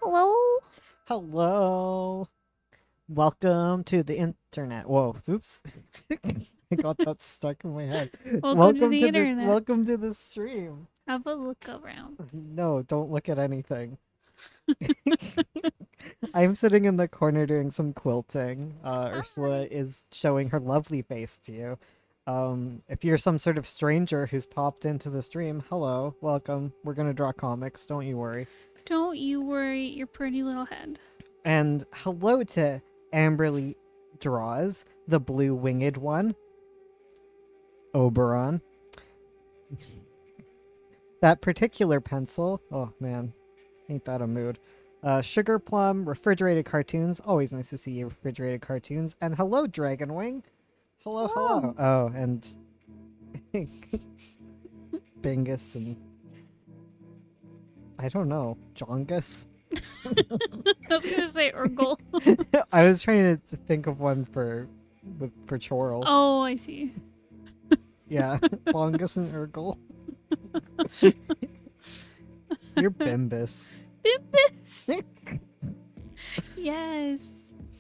Hello? Hello. Welcome to the internet. Whoa, oops. I got that stuck in my head. Welcome to the internet. Welcome to the stream. Have a look around. No, don't look at anything. I'm sitting in the corner doing some quilting. Ursula is showing her lovely face to you. If you're some sort of stranger who's popped into the stream, hello, welcome. We're gonna draw comics, don't you worry. Don't you worry your pretty little head. And hello to Amberly Draws, the blue winged one. Oberon. That particular pencil, oh man, ain't that a mood. Sugar Plum, Refrigerated Cartoons, always nice to see you, Refrigerated Cartoons. And hello, Dragonwing. Hello, hello. Oh, and Bingus and I don't know, Jongus. I was gonna say Urgle. I was trying to think of one for Chorl. Oh, I see. Yeah, Bongus and Urgle. You're Bimbus. Bimbus! Yes.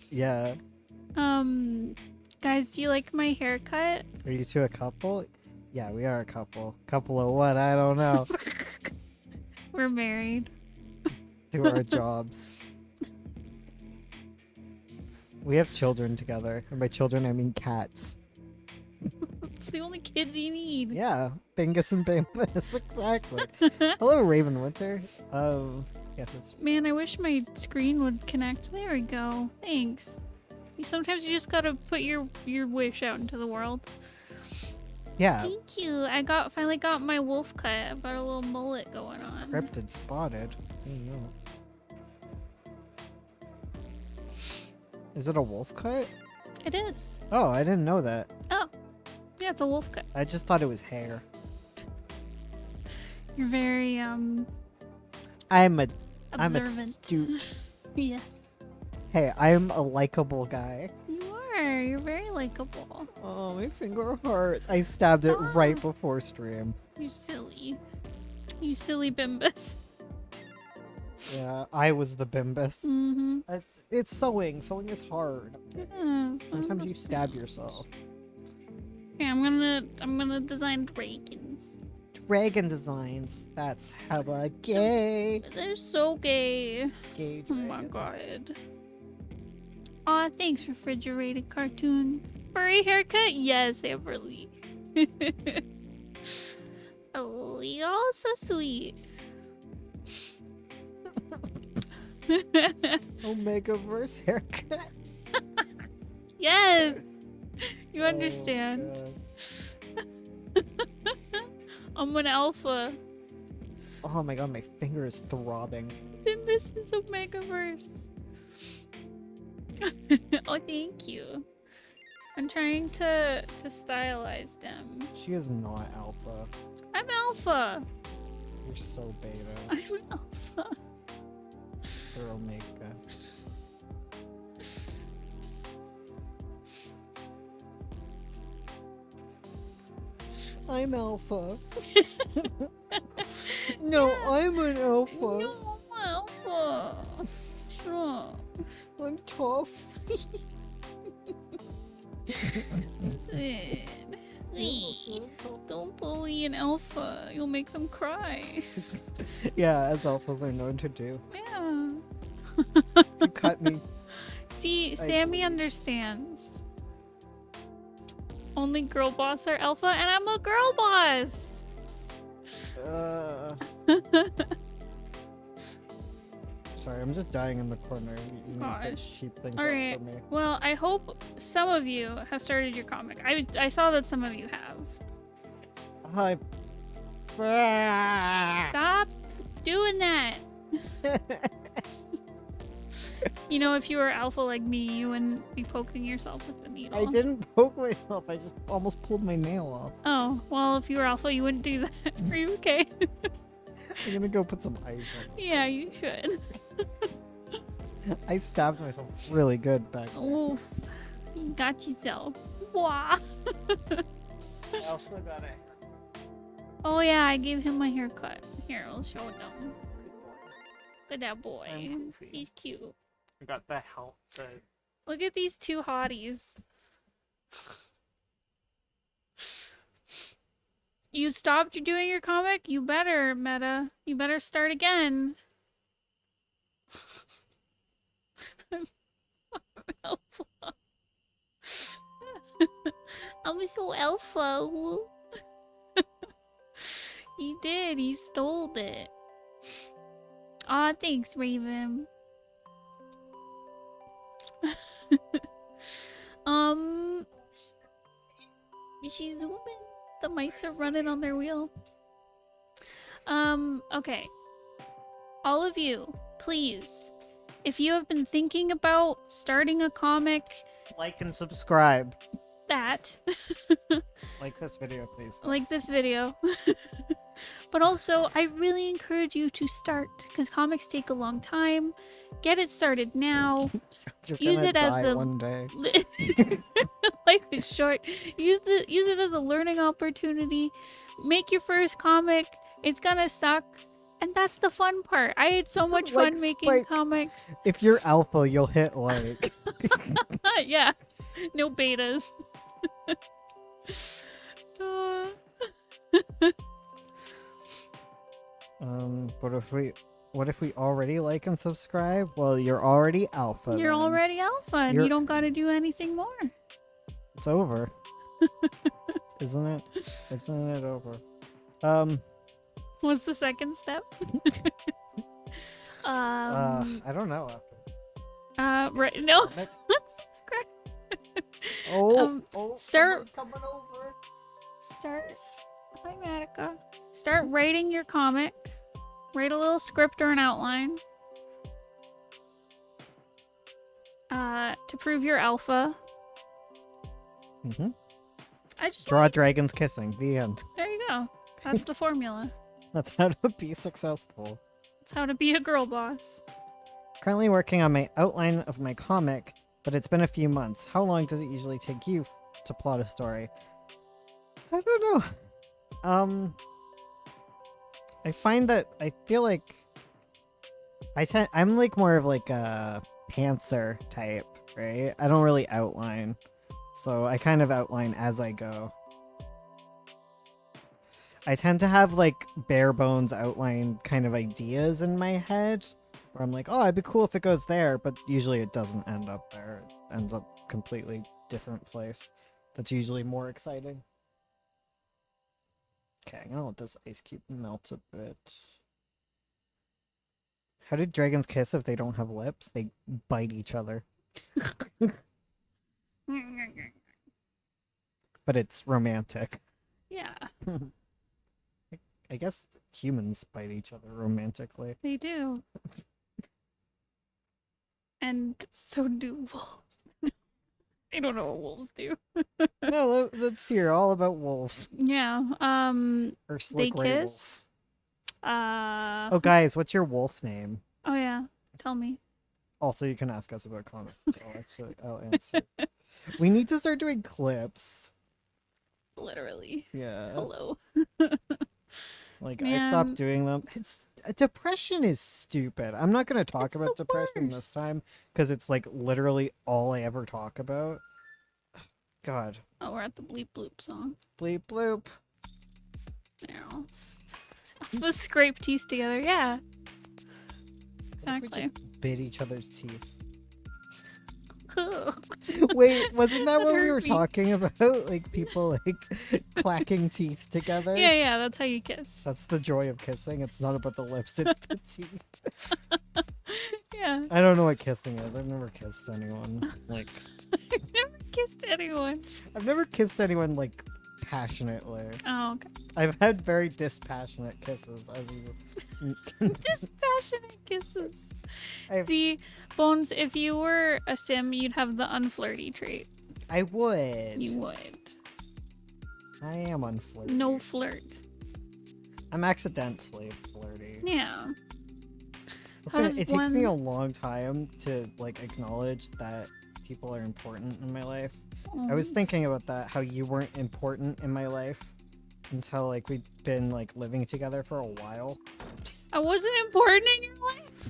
Yeah. Guys, do you like my haircut? Are you two a couple? Yeah, we are a couple. Couple of what? I don't know. We're married. To our jobs. We have children together. And by children, I mean cats. It's the only kids you need. Yeah, Bingus and Bimbus, exactly. Hello, Ravenwinter. Yes, it's... Man, I wish my screen would connect. There we go. Thanks. Sometimes you just gotta put your wish out into the world. Yeah. Thank you. I finally got my wolf cut. I've got a little mullet going on. Cryptid spotted. I don't know. Is it a wolf cut? It is. Oh, I didn't know that. Oh. Yeah, it's a wolf cut. I just thought it was hair. You're very I'm observant. astute. Yes. Hey, I'm a likable guy. You are. You're very likable. Oh, my finger hurts. I stabbed it right before stream. You silly. You silly Bimbus. Yeah, I was the Bimbus. Mm-hmm. It's sewing. Sewing is hard. Yeah, Sometimes you stab yourself. Okay, I'm gonna design dragons. Dragon designs. That's hella gay. They're so gay. Gay Oh my dragons. god. Aw, thanks, Refrigerated Cartoon. Furry haircut? Yes, Amberly. Oh, you're all so sweet. Omegaverse haircut. Yes! You Oh, understand. God. I'm an alpha. Oh my god, my finger is throbbing. Bimbus is Omegaverse. Oh, thank you. I'm trying to stylize them. She is not alpha. I'm alpha. You're so beta. I'm alpha. You're omega. I'm alpha. No, Yeah. I'm an alpha. No, I'm alpha. Stop. I'm tough. Sid. Wait. Don't bully an alpha. You'll make them cry. Yeah, as alphas are known to do. Yeah. You cut me. See, Sammy understands. Only girl boss are alpha, and I'm a girl boss. Sorry, I'm just dying in the corner. You need to Gosh. keep things All up right. for me. Well, I hope some of you have started your comic. I saw that some of you have. Hi. Stop doing that. You know, if you were alpha like me, you wouldn't be poking yourself with the needle. I didn't poke myself. I just almost pulled my nail off. Oh, well, if you were alpha, you wouldn't do that. Are you okay? I'm gonna go put some ice on. Yeah, you should. I stabbed myself really good back there. Oof. You got yourself. Wah. I also got a Oh, yeah, I gave him my haircut. Here, I'll show them. at that boy. I'm Goofy. He's cute. I got the help. Look at these two hotties. You stopped doing your comic? You better, Meta. You better start again. Alpha. I'm so alpha. He did. He stole it. Aw, thanks, Raven. She's zooming. The mice are running on their wheel. Okay. All of you, please, if you have been thinking about starting a comic, Like and subscribe. that, Like this video, please. like this video. But also, I really encourage you to start, because comics take a long time. Get it started now. You're use gonna it as die the- one day. Life is short. Use it as a learning opportunity. Make your first comic. It's gonna suck. And that's the fun part. I had so much fun Like making Spike. comics. If you're alpha, you'll hit like. Yeah. No betas. Uh, What if we already like and subscribe? Well, you're already alpha. You're then. already alpha and You're- you don't gotta do anything more. It's over. Isn't it? Isn't it over? What's the second step? I don't know. Right, no. Comic? Subscribe. Oh, start- someone's coming over. Start. Hi, Matica. Start writing your comic. Write a little script or an outline. To prove you're alpha. Mm-hmm. I just Draw want- dragons kissing. The end. There you go. That's the formula. That's how to be successful. That's how to be a girl boss. Currently working on my outline of my comic, but it's been a few months. How long does it usually take you to plot a story? I don't know. I find that I feel like I'm like more of like a pantser type, right? I don't really outline. So I kind of outline as I go. I tend to have like bare bones outline kind of ideas in my head where I'm like, oh, it'd be cool if it goes there, but usually it doesn't end up there. It ends up completely different place. That's usually more exciting. Okay, I'm gonna let this ice cube melt a bit. How do dragons kiss if they don't have lips? They bite each other. But it's romantic. Yeah, I guess humans bite each other romantically. they do. And so do wolves. I don't know what wolves do. No, let's hear all about wolves. Yeah. Or They slick gray wolves. kiss. Oh, guys, what's your wolf name? Oh yeah. Tell me. Also, you can ask us about comments. I'll answer. We need to start doing clips. Literally. Yeah. Hello. Like, I stopped Man. doing them. Depression is stupid. I'm not going to talk It's about the depression this worst. time because it's like literally all I ever talk about. God. Oh, we're at the bleep bloop song. Bleep bloop. Now. The scrape teeth together. Yeah. What if we Exactly. just bit each other's teeth? Ugh. Wait, wasn't that That what we hurt were me. talking about? Like people like clacking teeth together? Yeah, that's how you kiss. That's the joy of kissing. It's not about the lips, it's the teeth. Yeah. I don't know what kissing is. I've never kissed anyone. Like, I've never kissed anyone. I've never kissed anyone like passionately. Oh, okay. I've had very dispassionate kisses, as you. Dispassionate kisses. I've- See, Bones, if you were a sim, you'd have the unflirty trait. I would. You would. I am unflirty. No flirt. I'm accidentally flirty. Yeah. Listen, does it takes me one- a long time to like acknowledge that people are important in my life. I was Oh. thinking about that, how you weren't important in my life until like we'd been like living together for a while. I wasn't important in your life.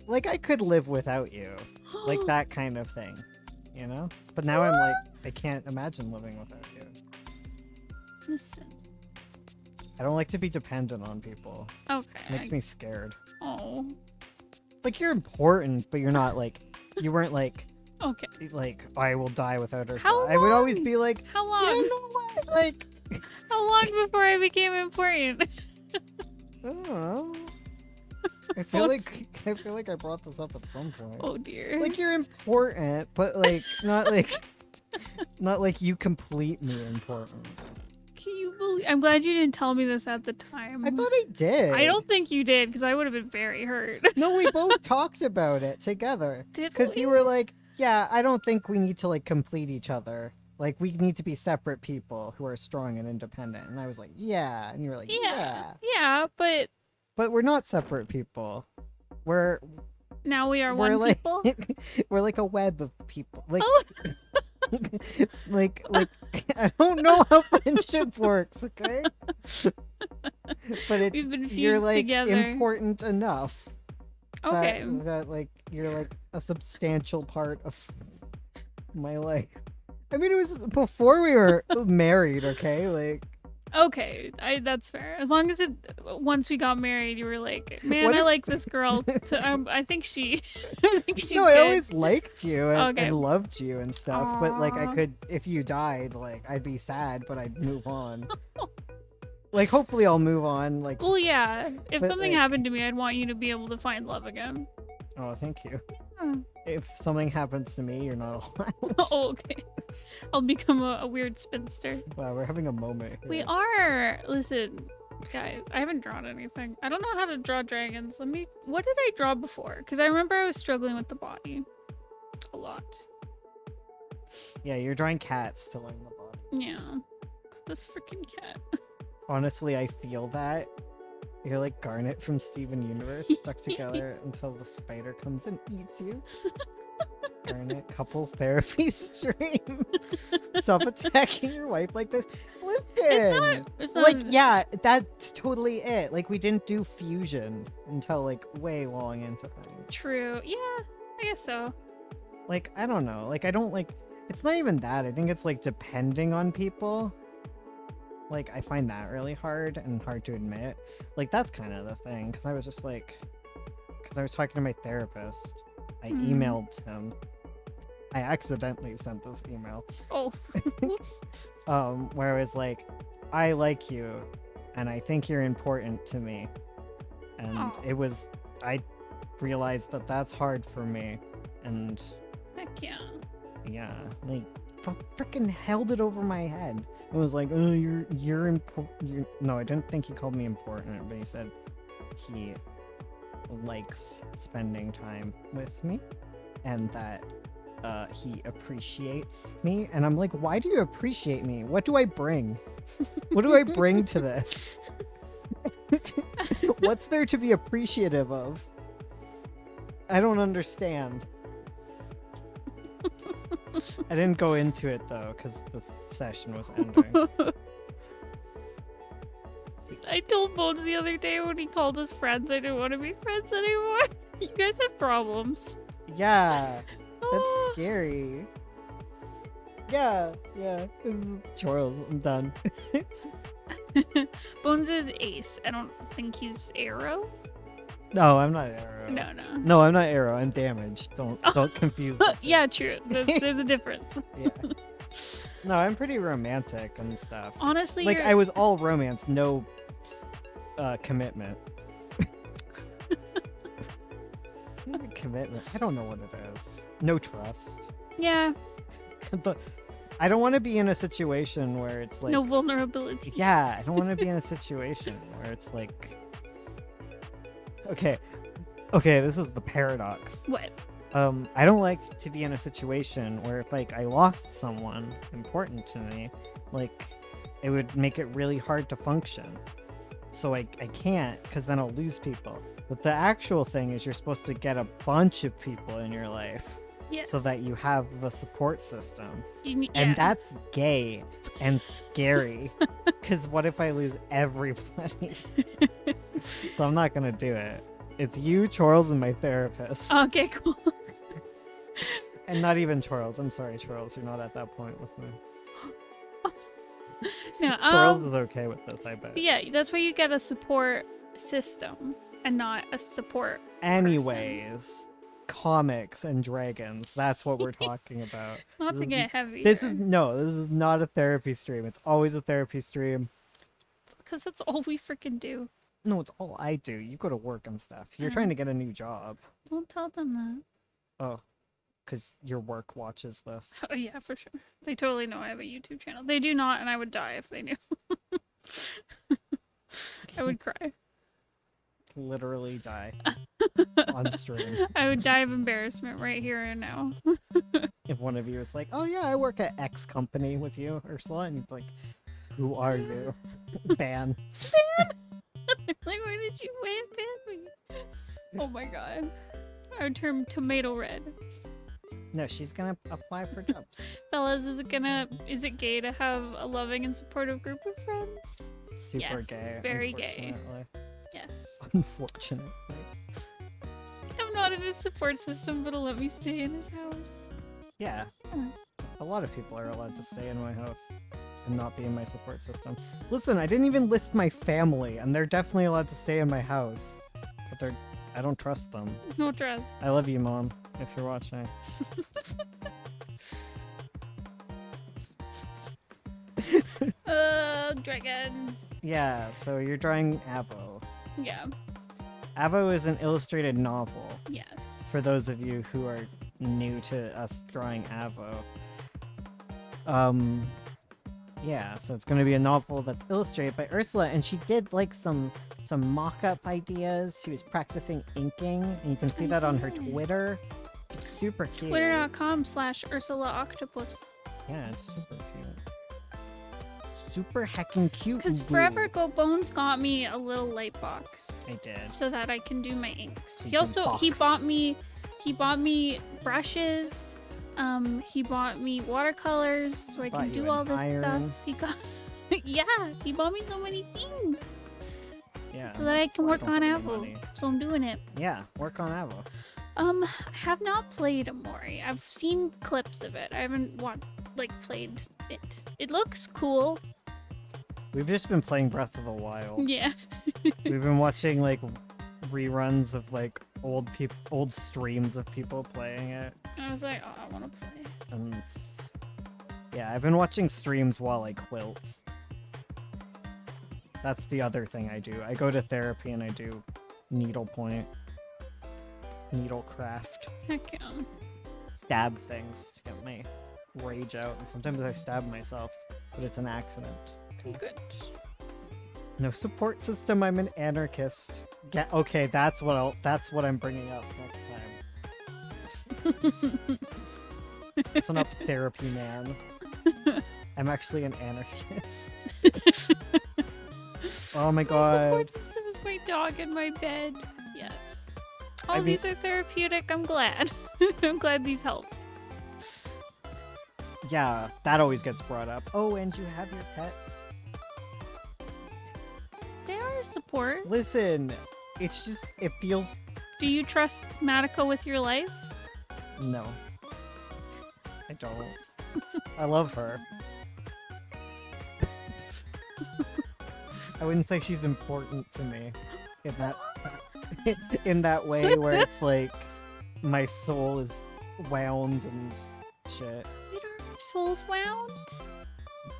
like I could live without you, like that kind of thing, you know. But now I'm like, I can't imagine living without you. Listen. I don't like to be dependent on people. Okay. It makes me scared. Oh. Like you're important, but you're not like, you weren't like Okay. I will die without How Ursula. I would always long? be like, How long? yeah, no way. Like, How long before I became important? I don't know. I feel like I brought this up at some point. Oh dear. Like you're important, but like not like you complete me important. Can you believe? I'm glad you didn't tell me this at the time. I thought I did. I don't think you did, because I would have been very hurt. No, we both talked about it together. Did Because we? you were like, yeah, I don't think we need to like complete each other. Like we need to be separate people who are strong and independent. And I was like, yeah. And you were like, yeah. Yeah, but But we're not separate people. We're now we are we're one like people. we're like a web of people. Like Oh. like I don't know how friendship works, okay? But it's We've been you're fused like together. important enough Okay. that like you're like a substantial part of my life. I mean, it was before we were married, okay? Like, Okay. That's fair. As long as once we got married, you were like, man, What I if- like this girl. I think she's no, I good. always liked you and, Okay. and loved you and stuff. But like, I Aw. could, if you died, like, I'd be sad, but I'd move on. Like, hopefully, I'll move on. Like, Well, yeah. If But, something like- happened to me, I'd want you to be able to find love again. oh, thank you. Hmm. If something happens to me, you're not allowed. Oh, okay. I'll become a weird spinster. Wow, we're having a moment here. We are. Listen, guys, I haven't drawn anything. I don't know how to draw dragons. What did I draw before? Because I remember I was struggling with the body a lot. Yeah, you're drawing cats to learn the body. Yeah. This freaking cat. Honestly, I feel that. You're like Garnet from Steven Universe, stuck together until the spider comes and eats you. Garnet couples therapy stream. Stop attacking your wife like this. Listen, It's like not- yeah, that's totally it. Like we didn't do fusion until like way long into things. True. Yeah, I guess so. Like I don't know. Like I don't like. It's not even that. I think it's like depending on people. Like I find that really hard and hard to admit. Like that's kind of the thing because I was just like, because I was talking to my therapist. I Mhm. emailed him. I accidentally sent this email. Oh, whoops. Where I was like, I like you, and I think you're important to me. And Aw. it was, I realized that that's hard for me, and Heck yeah. yeah, like freaking held it over my head. It was like, oh, you're important. No, I didn't think he called me important, but he said he likes spending time with me, and that he appreciates me. And I'm like, why do you appreciate me? What do I bring? What do I bring to this? What's there to be appreciative of? I don't understand. I didn't go into it though, because the session was ending. I told Bones the other day when he called us friends, I didn't want to be friends anymore. You guys have problems. Yeah, that's Ah. scary. Yeah. This is Charles. I'm done. Bones is Ace. I don't think he's Arrow. No, I'm not Arrow. No. No, I'm not Arrow. I'm Damaged. Don't confuse. the two. Yeah, true. There's a difference. Yeah. No, I'm pretty romantic and stuff. Honestly, Like you're- I was all romance, no commitment. It's not even commitment. I don't know what it is. No trust. yeah, I don't want to be in a situation where it's like no vulnerability. yeah, I don't want to be in a situation where it's like okay, this is the paradox. What? I don't like to be in a situation where if like I lost someone important to me, like it would make it really hard to function. So I can't, because then I'll lose people. But the actual thing is you're supposed to get a bunch of people in your life Yes. so that you have a support system. yeah. And that's gay and scary. Because what if I lose everybody? So I'm not going to do it. It's you, Charles, and my therapist. Okay, cool. And not even Charles. I'm sorry, Charles. You're not at that point with me. No, Charles is okay with this, I bet. yeah, that's why you get a support system and not a support. Anyways, comics and dragons. That's what we're talking about. Not This to is- get heavy. This is not a therapy stream. It's always a therapy stream. because that's all we freaking do. No, it's all I do. You go to work and stuff. You're Mm. trying to get a new job. Don't tell them that. Oh, because your work watches this. Oh yeah, for sure. They totally know I have a YouTube channel. They do not, and I would die if they knew. I would cry. Literally die on stream. I would die of embarrassment right here and now. If one of you is like, "Oh yeah, I work at X company with you, Ursula," and you'd be like, "Who are you?" Ban. Like, where did you ban me? Oh my god. I would turn tomato red. No, she's gonna apply for jobs. Fellas, is it gay to have a loving and supportive group of friends? Super Yes, gay. very gay. Unfortunately. Yes. Unfortunately. I'm not in his support system, but he'll let me stay in his house. Yeah. Mm. A lot of people are allowed to stay in my house and not be in my support system. Listen, I didn't even list my family, and they're definitely allowed to stay in my house. But I don't trust them. No trust. I love you, Mom, if you're watching. Dragons. Yeah, so you're drawing Avo. Yeah. Avo is an illustrated novel, Yes. for those of you who are new to us drawing Avo. Yeah, so it's going to be a novel that's illustrated by Ursula, and she did like some mock-up ideas. She was practicing inking, and you can see that on her Mhm. Twitter. It's super cute. Twitter.com/Ursula Octopus. Yeah, it's super cute. Super heckin' cute. Because boo. Forever Go Bones got me a little light box I did. so that I can do my inks. You He also can he box. bought me brushes. He bought me watercolors so I Bought can you do an all this iron. stuff. He got yeah, he bought me so many things Yeah. so that I that's can why work don't on have any Avo. money. So I'm doing it. Yeah, work on Avo. I have not played Amori. I've seen clips of it. I haven't played it. It looks cool. We've just been playing Breath of the Wild. Yeah. We've been watching like reruns of like old streams of people playing it, I was like, oh, I want to play. and yeah, I've been watching streams while I quilt. That's the other thing I do. I go to therapy and I do needlepoint, needlecraft, Heck yeah. stab things to get my rage out, and sometimes I stab myself, but it's an accident. Good. No support system. I'm an anarchist. Okay, that's what I'm bringing up next time. Listen up, therapy man. I'm actually an anarchist. Oh my My god. support system is my dog in my bed. Yes. All I mean- these are therapeutic. I'm glad. I'm glad these help. Yeah, that always gets brought up. Oh, and you have your pets. They are support. Listen, it's just it feels Do you trust Matika with your life? no. I don't. I love her. I wouldn't say she's important to me in that in that way where it's like my soul is wound and shit. You don't have souls wound?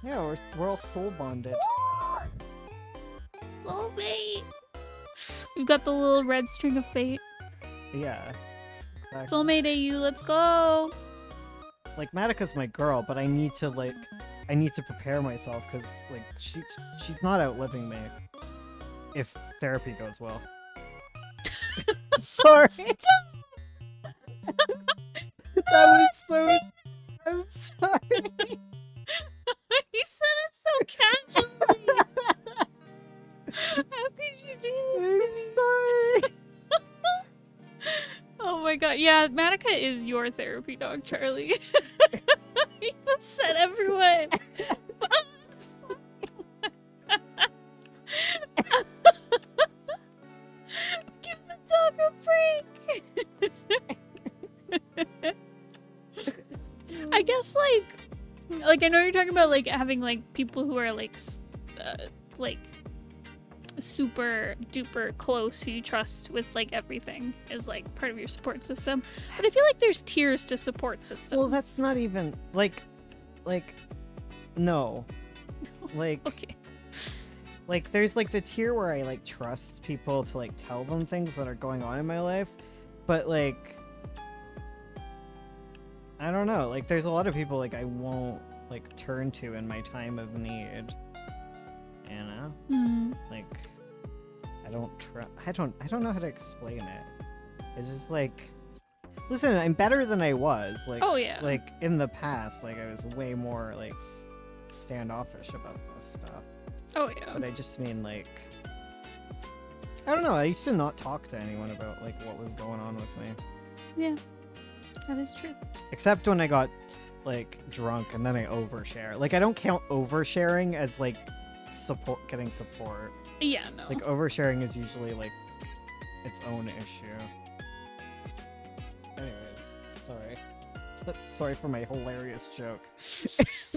Yeah, we're all soul bonded. Oh, wait. We've got the little red string of fate. Yeah. Exactly. Soulmate AU, let's go. Like Matika's my girl, but I need to prepare myself because like she's not outliving me if therapy goes well. Sorry. That was so. I'm sorry. You said it so casually. How could you do this to me? I'm sorry. Oh my god. Yeah, Matika is your therapy dog, Charlie. You've upset everyone. Give the dog I guess like I know you're talking about like having like people who are like like super duper close who you trust with like everything is like part of your support system. But I feel like there's tiers to support systems. Well, that's not even like no. Like okay. Like there's like the tier where I like trust people to like tell them things that are going on in my life, but like I don't know, like there's a lot of people like I won't like turn to in my time of need. You know? Like I don't know how to explain it. It's just like listen, I'm better than I was. Like Oh yeah. like in the past, like I was way more like standoffish about this stuff. Oh yeah. But I just mean like I don't know, I used to not talk to anyone about like what was going on with me. Yeah. That is true. Except when I got like drunk and then I overshare. Like I don't count oversharing as like getting support. Yeah, no. Like oversharing is usually like its own issue. Anyways, sorry. Sorry for my hilarious joke.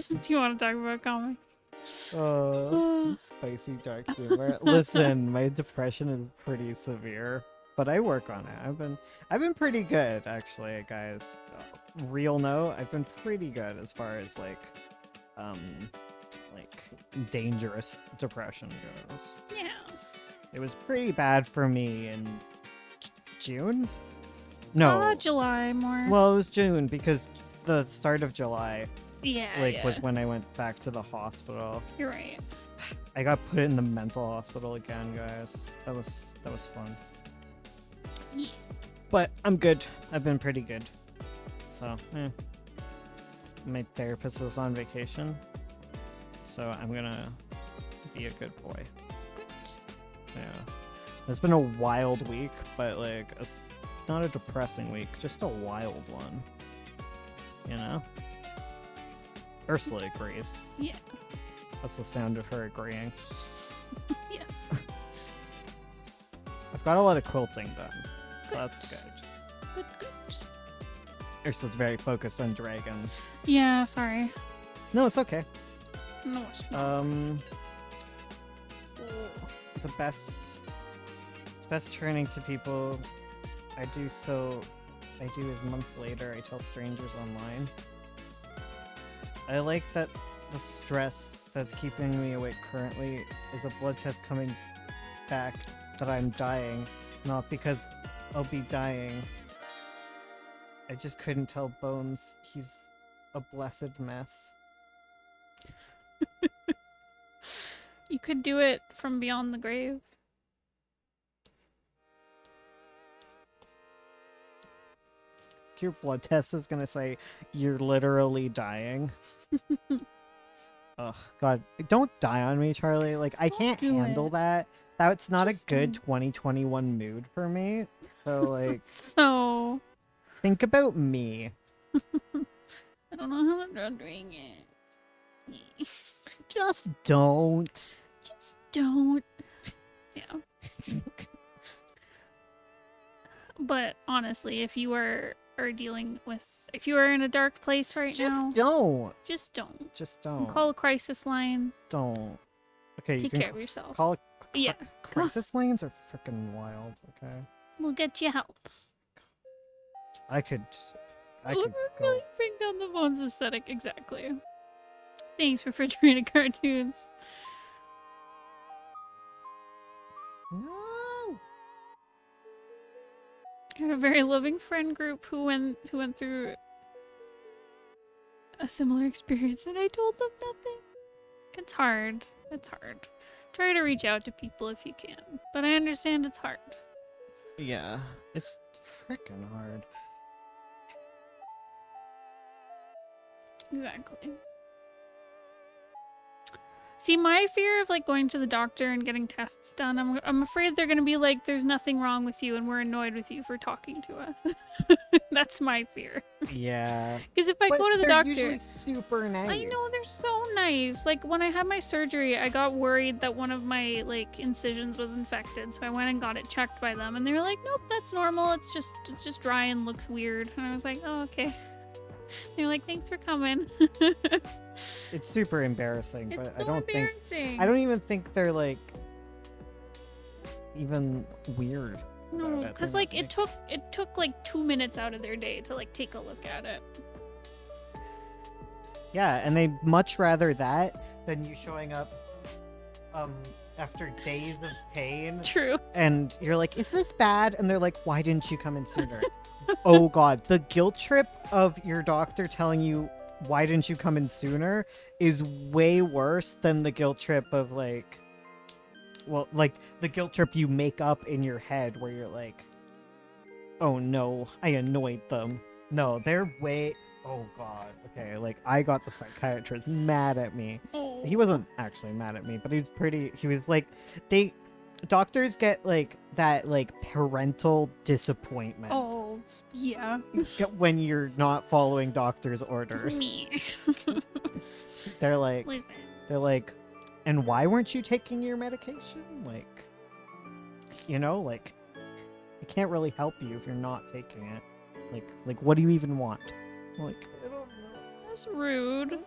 Do you want to talk about comic? Oh, spicy dark humor. Listen, my depression is pretty severe, but I work on it. I've been pretty good actually, guys. Real note, I've been pretty good as far as like dangerous depression goes. Yeah. It was pretty bad for me in June? No. July more. Well, it was June because the start of July yeah. was when I went back to the hospital. You're right. I got put in the mental hospital again, guys. That was fun. Yeah. But I'm good. I've been pretty good. So, my therapist is on vacation. So I'm gonna be a good boy. Yeah. It's been a wild week, but like it's not a depressing week, just a wild one. You know? Ursula agrees. Yeah. That's the sound of her agreeing. Yes. I've got a lot of quilting done, so Good. that's good. Good. Ursula's very focused on dragons. Yeah, sorry. No, it's okay. No, it's not. The best turning to people I do is months later I tell strangers online. I like that the stress that's keeping me awake currently is a blood test coming back that I'm dying, not because I'll be dying. I just couldn't tell Bones he's a blessed mess. You could do it from beyond the grave. Your blood test is gonna say you're literally dying. Oh God, don't die on me, Charlie. Like I can't handle that. That's not a good 2021 mood for me. So like, so think about me. I don't know how I'm doing it. Just don't. Just don't. Yeah. But honestly, if you are dealing with, if you are in a dark place right now, just don't. Just don't. Call a crisis line. Don't. Okay, Take care of yourself. Call yeah. Crisis lines are freaking wild. Okay. We'll get you help. I could really go. bring down the Bones aesthetic. Exactly. Thanks, refrigerated cartoons. No. I had a very loving friend group who went through a similar experience, and I told them nothing. It's hard. It's hard. Try to reach out to people if you can, but I understand it's hard. Yeah, it's freaking hard. Exactly. See, my fear of like going to the doctor and getting tests done, I'm afraid they're gonna be like, there's nothing wrong with you and we're annoyed with you for talking to us. That's my fear. Yeah. Because if I go to the doctor, usually super nice. I know they're so nice. Like when I had my surgery, I got worried that one of my like incisions was infected, so I went and got it checked by them, and they were like, nope, that's normal. It's just dry and looks weird. And I was like, oh, okay. They're like, thanks for coming. It's super embarrassing, It's but so I don't think embarrassing. I don't even think they're like even weird. No, about it. because They're like not, it took like 2 minutes out of their day to like take a look at it. Yeah, and they much rather that than you showing up after days of pain True. and you're like, is this bad? And they're like, why didn't you come in sooner? Oh god, the guilt trip of your doctor telling you why didn't you come in sooner is way worse than the guilt trip of like, well, like the guilt trip you make up in your head where you're like, oh no, I annoyed them. No, they're way, oh god, okay, like I got the psychiatrist mad at me. Oh. He wasn't actually mad at me, but he was like, doctors get like that like parental disappointment Oh, yeah. when you're not following doctor's orders. Me. They're like, Listen. and why weren't you taking your medication? Like, like I can't really help you if you're not taking it. Like what do you even want? Like, I don't know. That's rude.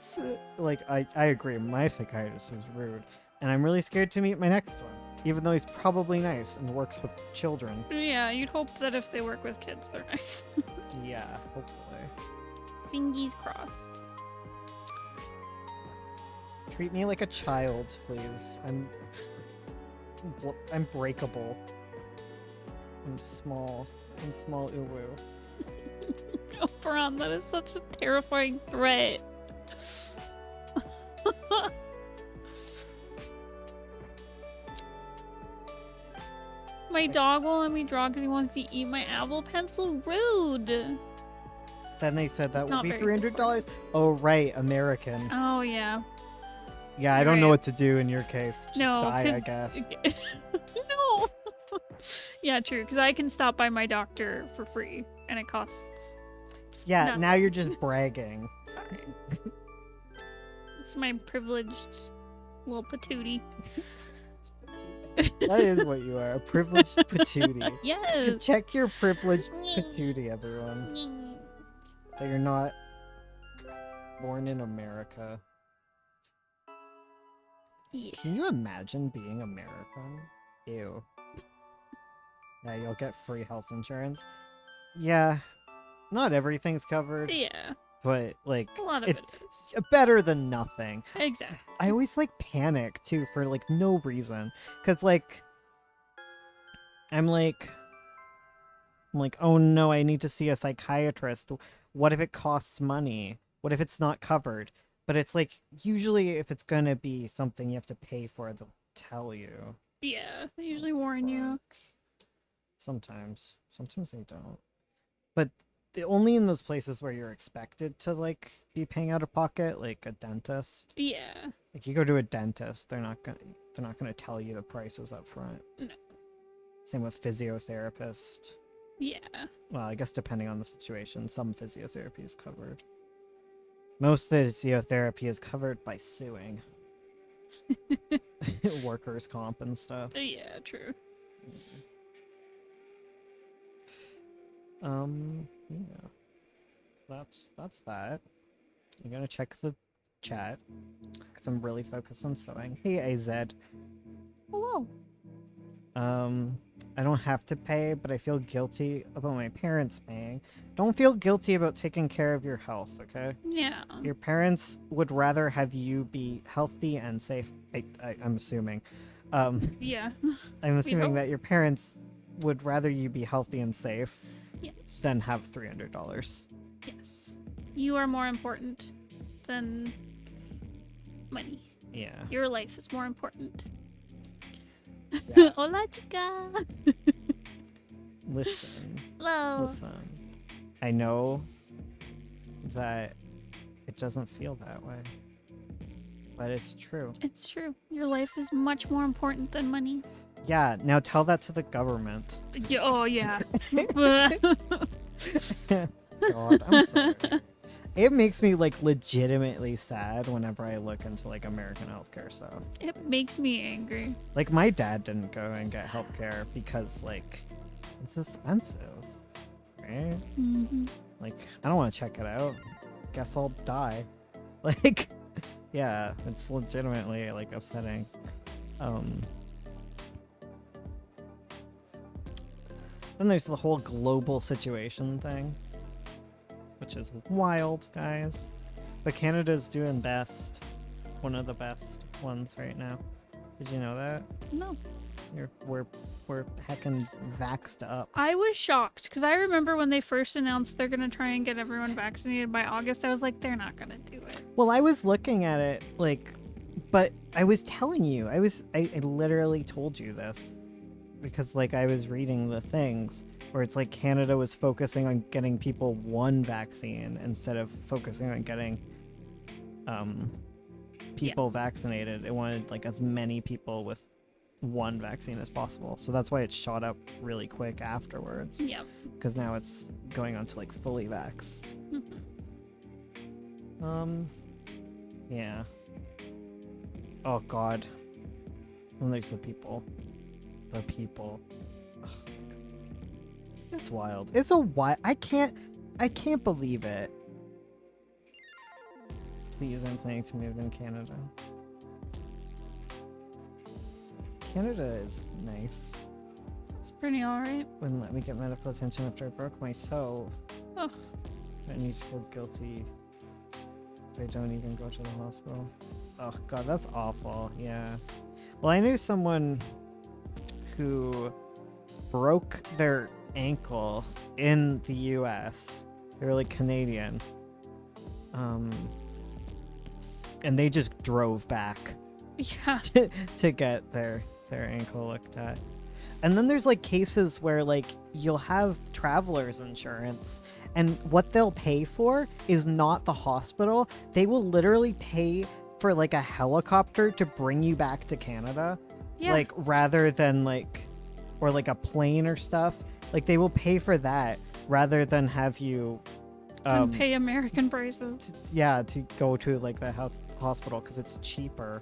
Like, I agree. My psychiatrist was rude, and I'm really scared to meet my next one, even though he's probably nice and works with children. Yeah, you'd hope that if they work with kids, they're nice. Yeah, hopefully. Fingies crossed. Treat me like a child, please. I'm breakable. I'm small. I'm small Uwu. Oh, Bron, that is such a terrifying threat. My dog won't let me draw because he wants to eat my Apple Pencil. Rude. Then they said that It's would not be very $300. Oh, right, American. Oh, yeah. Yeah, I You're don't know right. what to do in your case. Just No, die, 'cause- I guess. No. Yeah, true, because I can stop by my doctor for free, and it costs... Yeah, No. now you're just bragging. Sorry. It's my privileged little patootie. That is what you are, a privileged patootie. Yes. Check your privileged patootie, everyone. That you're not born in America. Yeah. Can you imagine being American? Ew. Yeah, you'll get free health insurance. Yeah, not everything's covered, Yeah, but like a lot of It- it is. better than nothing. Exactly. I always like panic too for like no reason, cause like I'm like, oh no, I need to see a psychiatrist. What if it costs money? What if it's not covered? But it's like usually if it's gonna be something you have to pay for, they'll tell you. Yeah, they usually warn you. Sometimes they don't. But only in those places where you're expected to like be paying out of pocket, like a dentist. Yeah. Like you go to a dentist, they're not gonna tell you the prices up front. No. Same with physiotherapist. Yeah. Well, I guess depending on the situation, some physiotherapy is covered. Most physiotherapy is covered by suing. Workers' comp and stuff. Yeah, true. Yeah. That's that. I'm gonna check the chat because I'm really focused on sewing. Hey, AZ. Hello. I don't have to pay, but I feel guilty about my parents paying. Don't feel guilty about taking care of your health, okay? Yeah. Your parents would rather have you be healthy and safe. I'm assuming. Yeah. I'm assuming hope. that your parents would rather you be healthy and safe Yes. than have $300. Yes. You are more important than money. Yeah. Your life is more important. Yeah. Hola, chica. Listen. Hello. Listen. I know that it doesn't feel that way, but it's true. It's true. Your life is much more important than money. Yeah, now tell that to the government. Oh, yeah. God, I'm sorry. It makes me like legitimately sad whenever I look into like American healthcare stuff. It makes me angry. Like my dad didn't go and get healthcare because like it's expensive, right? Mm-hmm. Like I don't want to check it out. guess I'll die. Like, yeah, it's legitimately like upsetting. Then there's the whole global situation thing, which is wild, guys. But Canada's doing best. One of the best ones right now. Did you know that? No. We're heckin' vaxxed up. I was shocked because I remember when they first announced they're gonna try and get everyone vaccinated by August. I was like, they're not gonna do it. Well, I was looking at it like, but I was telling you, I literally told you this because like I was reading the things where it's like Canada was focusing on getting people one vaccine instead of focusing on getting people vaccinated. It wanted like as many people with one vaccine as possible. So that's why it shot up really quick afterwards. Yeah. Because now it's going on to like fully vaxxed. Yeah. Oh god. And there's the people. The people. Ugh. It's wild. It's a wild. I can't believe it. Please, I'm planning to move in Canada. Canada is nice. It's pretty alright. Wouldn't let me get medical attention after I broke my toe. Oh. So I need to feel guilty if I don't even go to the hospital. Oh god, that's awful. Yeah. Well, I knew someone who broke their ankle in the US. They were like Canadian. And they just drove back Yeah. to get their ankle looked at. And then there's like cases where like you'll have traveler's insurance and what they'll pay for is not the hospital. They will literally pay for like a helicopter to bring you back to Canada. Yeah. Like rather than like or like a plane or stuff. Like they will pay for that rather than have you Didn't pay American prices. to go to like the hospital because it's cheaper.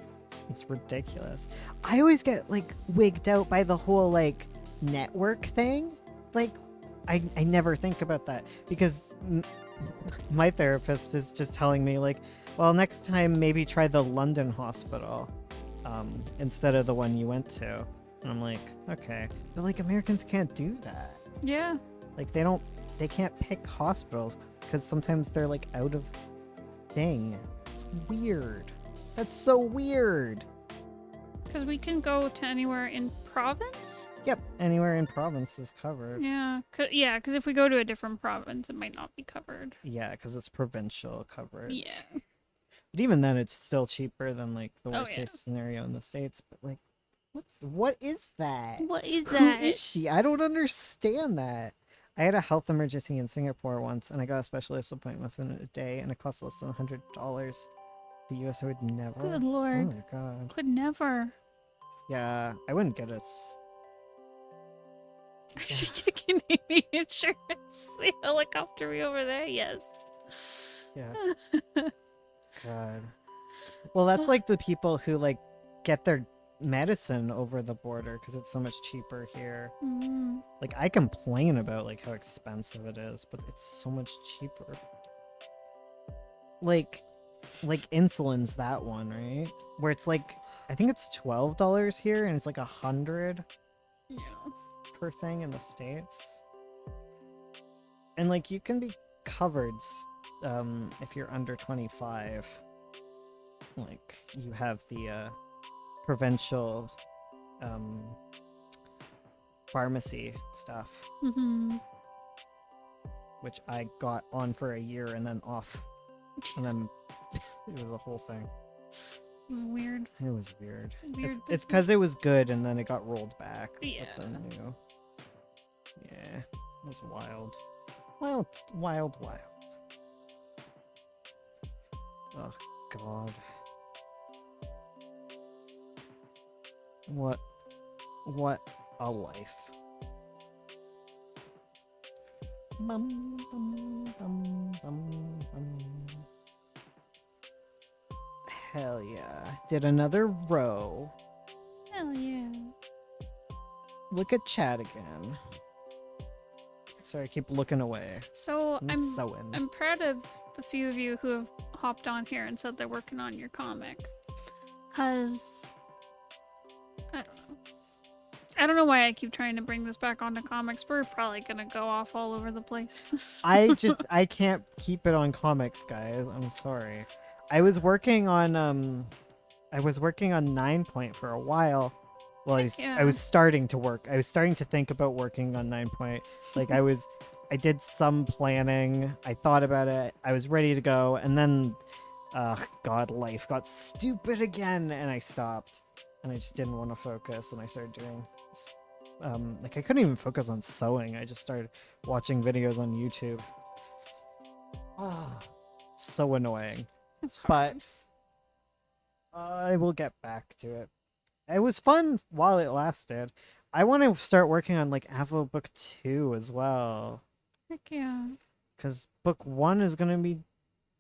It's ridiculous. I always get like wigged out by the whole like network thing. Like I never think about that because my therapist is just telling me like, well, next time maybe try the London hospital instead of the one you went to. And I'm like, okay, but like Americans can't do that. Yeah. Like they can't pick hospitals because sometimes they're like out of thing. It's weird. That's so weird. Because we can go to anywhere in province? Yep, anywhere in province is covered. Yeah. Because if we go to a different province, it might not be covered. Yeah, because it's provincial coverage. Yeah. But even then, it's still cheaper than like the Oh, worst yeah. case scenario in the States. But like, what is that? What is Who is she? I don't understand that. I had a health emergency in Singapore once, and I got a specialist appointment within a day, and it cost less than $100. The US, I would never. Good Oh lord. my god. Could never. Yeah, I wouldn't get I should get Canadian insurance. The helicopter me over there, yes. Yeah. God. Well, that's like the people who like get their medicine over the border because it's so much cheaper here. Mm. Like I complain about like how expensive it is, but it's so much cheaper. Like insulin's that one, right? Where it's like I think it's $12 here and it's like $100 Yeah. per thing in the States. And like you can be covered if you're under 25. Like you have the provincial pharmacy stuff, Mm-hmm. which I got on for a year and then off, and then it was a whole thing. It was weird. It was weird. It's a weird It's because it was good and then it got rolled back. Yeah. With the new... Yeah, it was wild. Wild, wild, wild. Oh god. What a life. Bum, bum, bum, bum, bum. Hell yeah. Did another row. Hell yeah. Look at chat again. Sorry, I keep looking away. So I'm sewing. I'm proud of the few of you who have hopped on here and said they're working on your comic. Cause I don't know why I keep trying to bring this back onto comics. We're probably gonna go off all over the place. I can't keep it on comics, guys. I'm sorry. I was working on 9 Point for a while. Well, Yeah. I was starting to work. I was starting to think about working on 9 Point. Like I did some planning. I thought about it. I was ready to go, and then God, life got stupid again, and I stopped. And I just didn't want to focus, and I started doing like I couldn't even focus on sewing. I just started watching videos on YouTube. So annoying. It's But I will get back to it. It was fun while it lasted. I want to start working on like Avo Book 2 as well. Heck yeah. Because Book 1 is going to be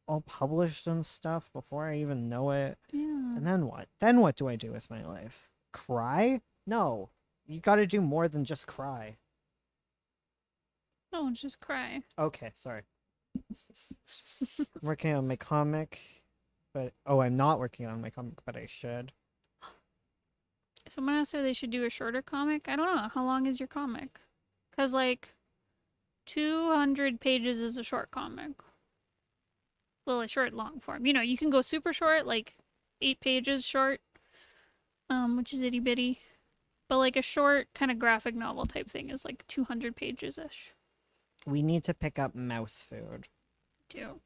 all published and stuff before I even know it. Yeah. And then what? Then what do I do with my life? Cry? No. You gotta do more than just cry. No, just cry. Okay, sorry. I'm working on my comic, but I'm not working on my comic, but I should. Someone asked if they should do a shorter comic. I don't know. How long is your comic? Because, like, 200 pages is a short comic. Well, a short long form. You know, you can go super short, like 8 pages short, which is itty bitty. But, like, a short kind of graphic novel type thing is like 200 pages ish. We need to pick up mouse food. Do.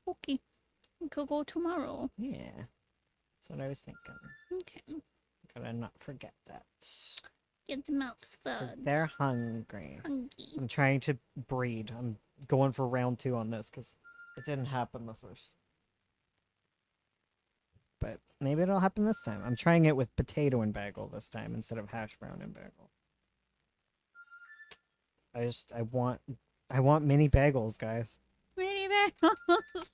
Okay. We could go tomorrow. Yeah. That's what I was thinking. Okay. Gotta not forget that. Get the mouse Because food. they're hungry. Hungry. I'm trying to breed. I'm going for round 2 on this because it didn't happen the first. But maybe it'll happen this time. I'm trying it with potato and bagel this time instead of hash brown and bagel. I want mini bagels, guys. Mini bagels.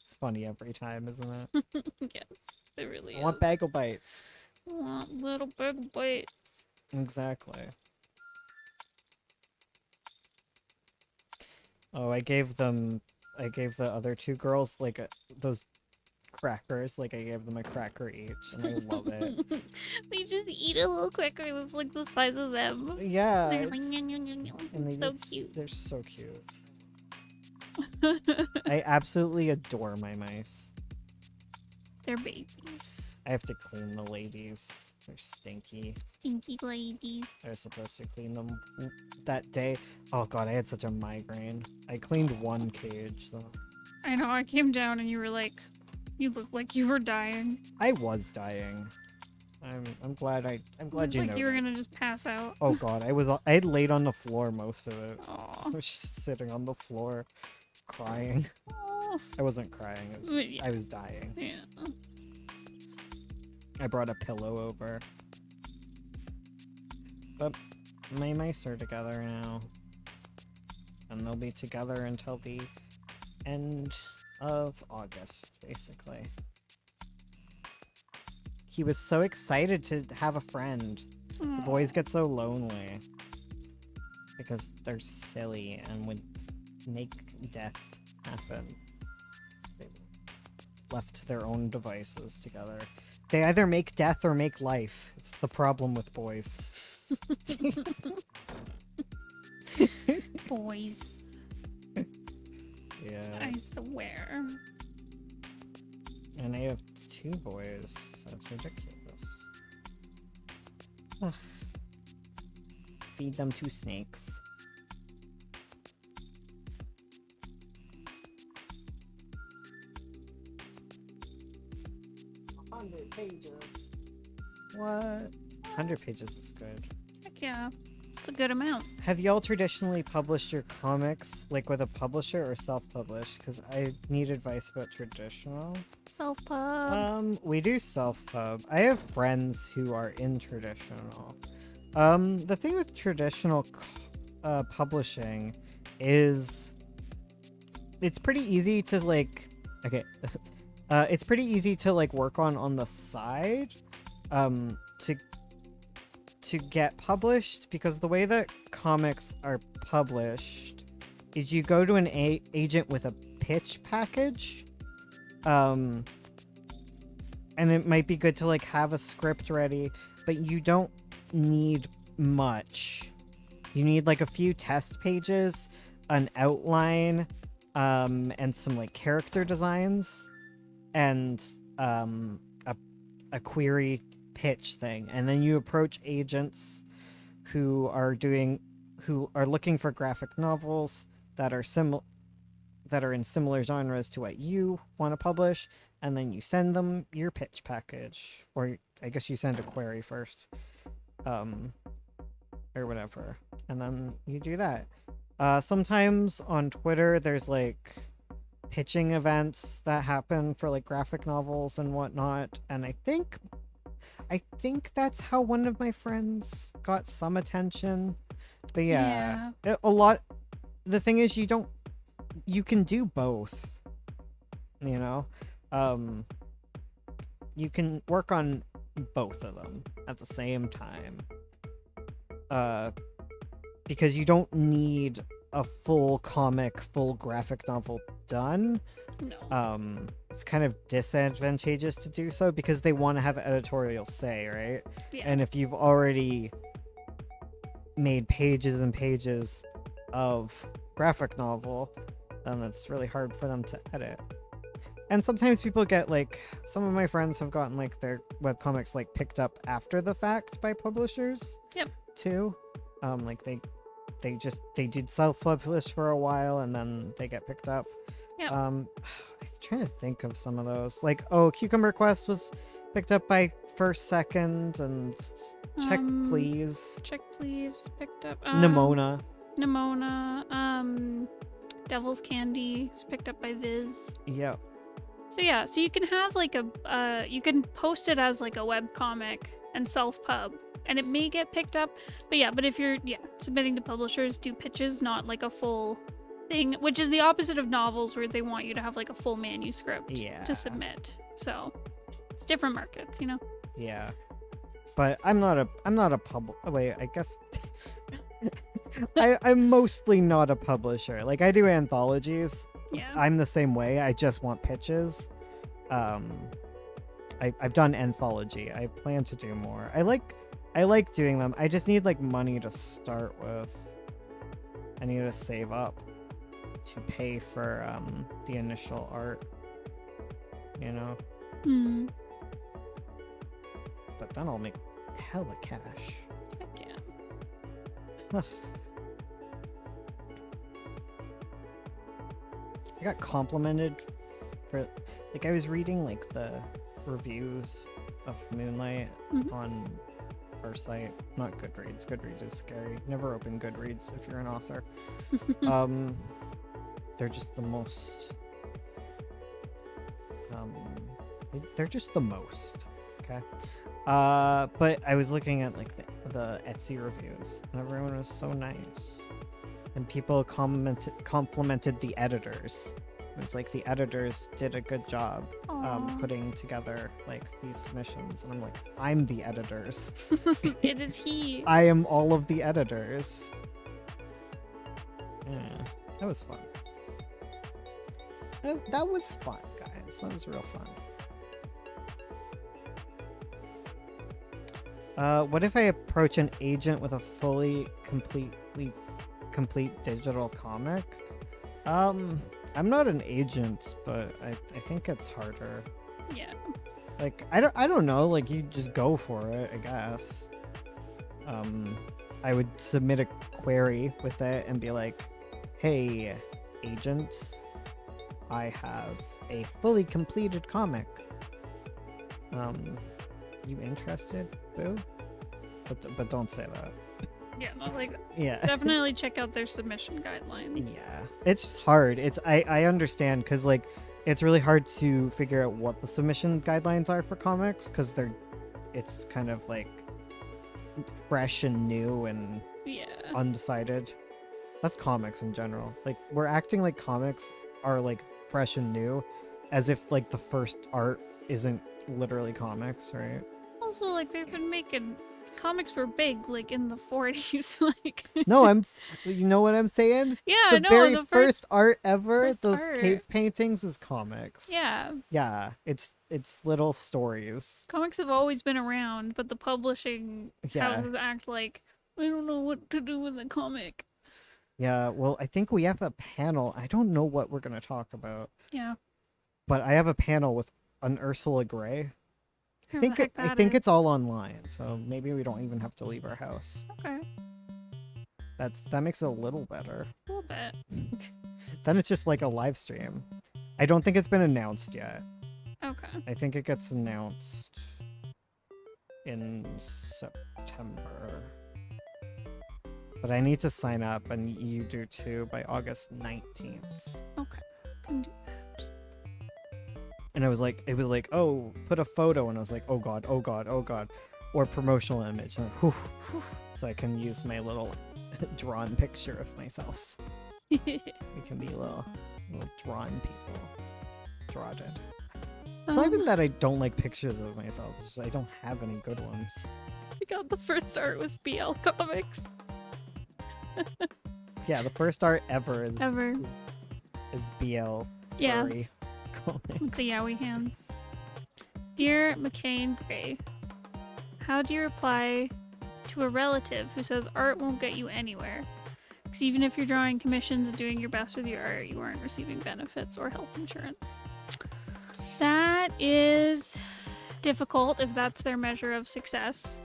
It's funny every time, isn't it? Yes, it really is. I want bagel bites. I want little bagel bites. Exactly. Oh, I gave the other 2 girls like those crackers. Like I gave them a cracker each, and I love it. They just eat a little quicker. It's like the size of them. Yeah. They're like, "Nyam, nyam, nyam, nyam." And they So just- cute. They're so cute. I absolutely adore my mice. They're babies. I have to clean the ladies. They're stinky. Stinky ladies. I was supposed to clean them that day. Oh god, I had such a migraine. I cleaned one cage though. I know, I came down and you were like, you looked like you were dying. I was dying. I'm glad It you was know. like you were gonna just pass out. Oh god, I had laid on the floor most of it. I Aw. was just sitting on the floor crying. Aw. I wasn't crying. Yeah. I was dying. Yeah. I brought a pillow over. But my mice are together now. And they'll be together until the end of August, basically. He was so excited to have a friend. The boys get so lonely. Because they're silly and would make death happen. They left to their own devices together. They either make death or make life. It's the problem with boys. Boys, Yeah. I swear. And I have 2 boys, so it's ridiculous. Ugh. Feed them 2 snakes. What? 100 pages is good. Heck yeah. It's a good amount. Have y'all traditionally published your comics like with a publisher or self-published? Because I need advice about traditional. Self-pub. We do self-pub. I have friends who are in traditional. The thing with traditional publishing is it's pretty easy to like it's pretty easy to like work on the side to to get published, because the way that comics are published is you go to an agent with a pitch package. And it might be good to like have a script ready, but you don't need much. You need like a few test pages, an outline, and some like character designs, and a query pitch thing, and then you approach agents who are looking for graphic novels that are in similar genres to what you want to publish, and then you send them your pitch package, or I guess you send a query first, or whatever, and then you do that. Sometimes on Twitter there's like pitching events that happen for like graphic novels and whatnot, and I think that's how one of my friends got some attention. But yeah. The thing is, you can do both, you know. You can work on both of them at the same time, because you don't need a full graphic novel done. No. It's kind of disadvantageous to do so because they want to have editorial say, right? Yeah. And if you've already made pages and pages of graphic novel, then it's really hard for them to edit. And sometimes people get like, some of my friends have gotten like their webcomics like picked up after the fact by publishers. Yep. Too. Like they did self-publish for a while and then they get picked up. Yep. I'm trying to think of some of those. Like, Cucumber Quest was picked up by First Second, and Check Please. Check Please was picked up. Nimona. Devil's Candy was picked up by Viz. Yep. So yeah, so you can have like you can post it as like a web comic and self-pub, and it may get picked up. But if you're submitting to publishers, do pitches, not like a full thing, which is the opposite of novels where they want you to have like a full manuscript to submit. So it's different markets, you know. Yeah. But I'm not a wait, I guess I'm mostly not a publisher. Like, I do anthologies. Yeah. I'm the same way. I just want pitches. I've done anthology. I plan to do more. I like doing them. I just need like money to start with. I need to save up to pay for the initial art. You know? But then I'll make hella cash. Heck yeah. I got complimented for, like, I was reading like the reviews of Moonlight on our site, not Goodreads. Goodreads is scary. Never open Goodreads if you're an author. They're just the most. They're just the most. Okay. But I was looking at like the Etsy reviews, and everyone was so nice. And people complimented the editors. It was like the editors did a good job putting together like these submissions, and I'm like, I'm the editors. It is he. I am all of the editors. Yeah, that was fun. That was fun, guys. That was real fun. What if I approach an agent with a fully complete digital comic? I'm not an agent, but I think it's harder. Yeah. Like, I don't know, like, you just go for it, I guess. I would submit a query with it and be like, hey, agent, I have a fully completed comic. You interested, boo? But don't say that. Yeah, not like that. Yeah. Definitely check out their submission guidelines. Yeah, it's hard. I understand, because like it's really hard to figure out what the submission guidelines are for comics, because it's kind of like fresh and new and undecided. That's comics in general. Like, we're acting like comics are like fresh and new, as if like the first art isn't literally comics, right? Also, like, they've been making comics were big, like in the 40s. Like, No, you know what I'm saying? yeah, The no, very the first art ever, first those art. cave paintings is comics. Yeah, Yeah, it's little stories. comics have always been around, but the publishing Yeah. houses act like I don't know what to do with the comic. Yeah, well, I think we have a panel. I don't know what we're going to talk about, Yeah, but I have a panel with an Ursula Gray. I who think the heck I that think it's is. all online, so maybe we don't even have to leave our house. Okay, That makes it a little better. a little bit. Then it's just like a live stream. I don't think it's been announced yet. Okay. I think it gets announced in September. But I need to sign up, and you do too, by August 19th. Okay. Can do. And it was like, oh, put a photo, and I was like, oh god, oh god, oh god, or promotional image, and whew, so I can use my little drawn picture of myself. We can be little drawn people, drawed. It's not even that I don't like pictures of myself; it's just I don't have any good ones. I got the first art was BL Comics. Yeah, the first art ever is Ever. is BL Yeah, furry comics. with the yaoi hands. Dear McCain Gray, how do you reply to a relative who says art won't get you anywhere? Because even if you're drawing commissions and doing your best with your art, you aren't receiving benefits or health insurance. That is difficult if that's their measure of success.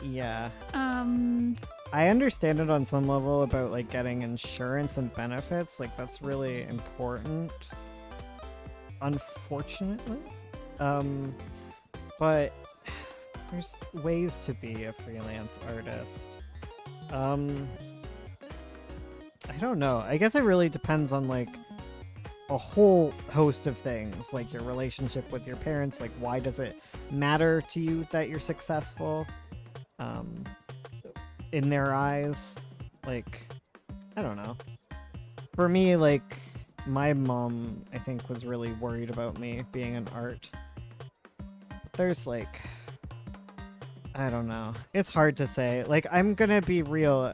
Yeah. Um, I understand it on some level about like getting insurance and benefits. Like that's really important. Unfortunately. But there's ways to be a freelance artist. I don't know. I guess it really depends on like a whole host of things, like your relationship with your parents, like why does it matter to you that you're successful? In their eyes, like I don't know. For me, like my mom I think was really worried about me being an art. There's like I don't know. It's hard to say. Like I'm gonna be real.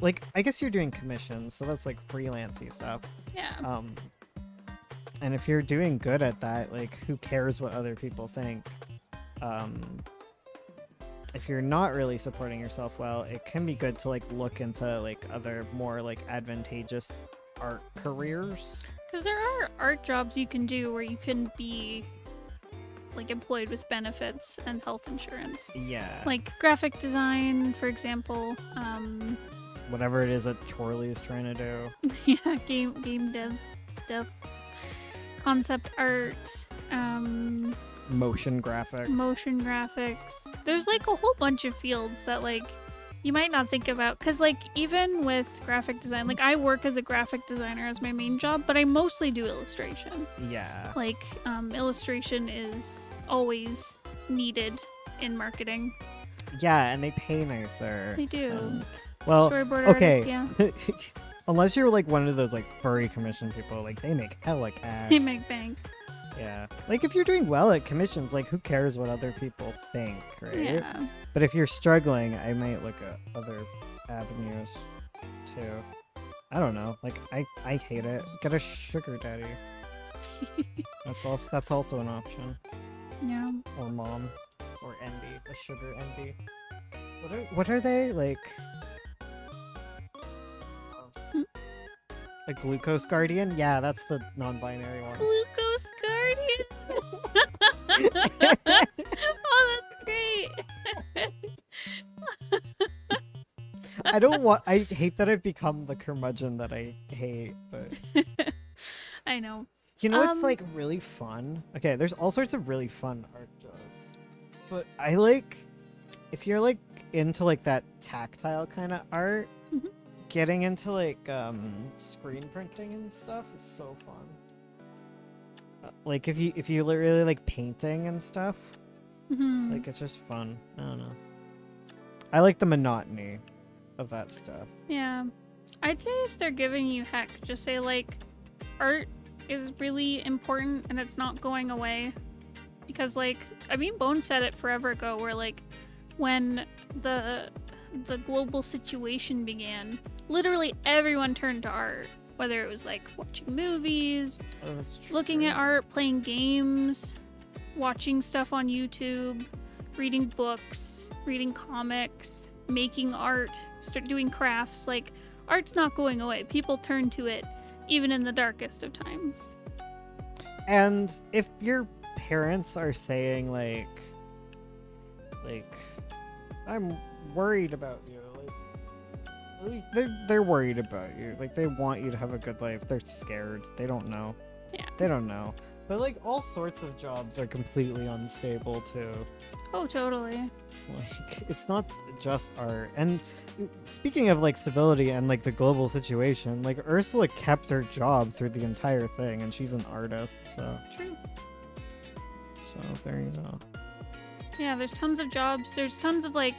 Like I guess you're doing commissions, so that's like freelancey stuff. yeah. And if you're doing good at that, like who cares what other people think? If you're not really supporting yourself well, it can be good to like look into like other more like advantageous art careers. Because there are art jobs you can do where you can be like employed with benefits and health insurance. Yeah. Like graphic design, for example. Whatever it is that Chorley is trying to do. Yeah, game dev stuff. Concept art, Motion graphics. motion graphics. There's like a whole bunch of fields that like you might not think about, because like even with graphic design, like I work as a graphic designer as my main job, but I mostly do illustration. Yeah. Like illustration is always needed in marketing. Yeah, and they pay nicer. They do. Well, Storyboard okay. artist, yeah. Unless you're like one of those like furry commission people, like they make hella cash. They make bank. Yeah. Like if you're doing well at commissions, like who cares what other people think, right? Yeah. But if you're struggling, I might look at other avenues too. I don't know. Like I hate it. Get a sugar daddy. That's also an option. Yeah. Or mom. Or envy. A sugar envy. What are they? Like a glucose guardian? Yeah, that's the non-binary one. Glucose Guardian. Oh, that's great. I hate that I've become the curmudgeon that I hate, but I know. you know it's like really fun? Okay, there's all sorts of really fun art jobs. But I like if you're like into like that tactile kind of art, Mhm. getting into like screen printing and stuff is so fun. Like if you really like painting and stuff, Mhm. like it's just fun. I don't know. I like the monotony of that stuff. Yeah. I'd say if they're giving you heck, just say like art is really important and it's not going away. Because like I mean Bone said it forever ago where like when the global situation began, literally everyone turned to art. Whether it was like watching movies, Oh, that's looking true. at art, playing games, watching stuff on YouTube, reading books, reading comics, making art, start doing crafts. Like, art's not going away. People turn to it even in the darkest of times. And if your parents are saying like I'm worried about you, they're worried about you. Like they want you to have a good life. They're scared. They don't know. Yeah. They don't know. But like all sorts of jobs are completely unstable too. Oh, totally. Like it's not just art. And speaking of like stability and like the global situation, like Ursula kept her job through the entire thing, and she's an artist, so True. there you go. Yeah, there's tons of jobs. There's tons of like,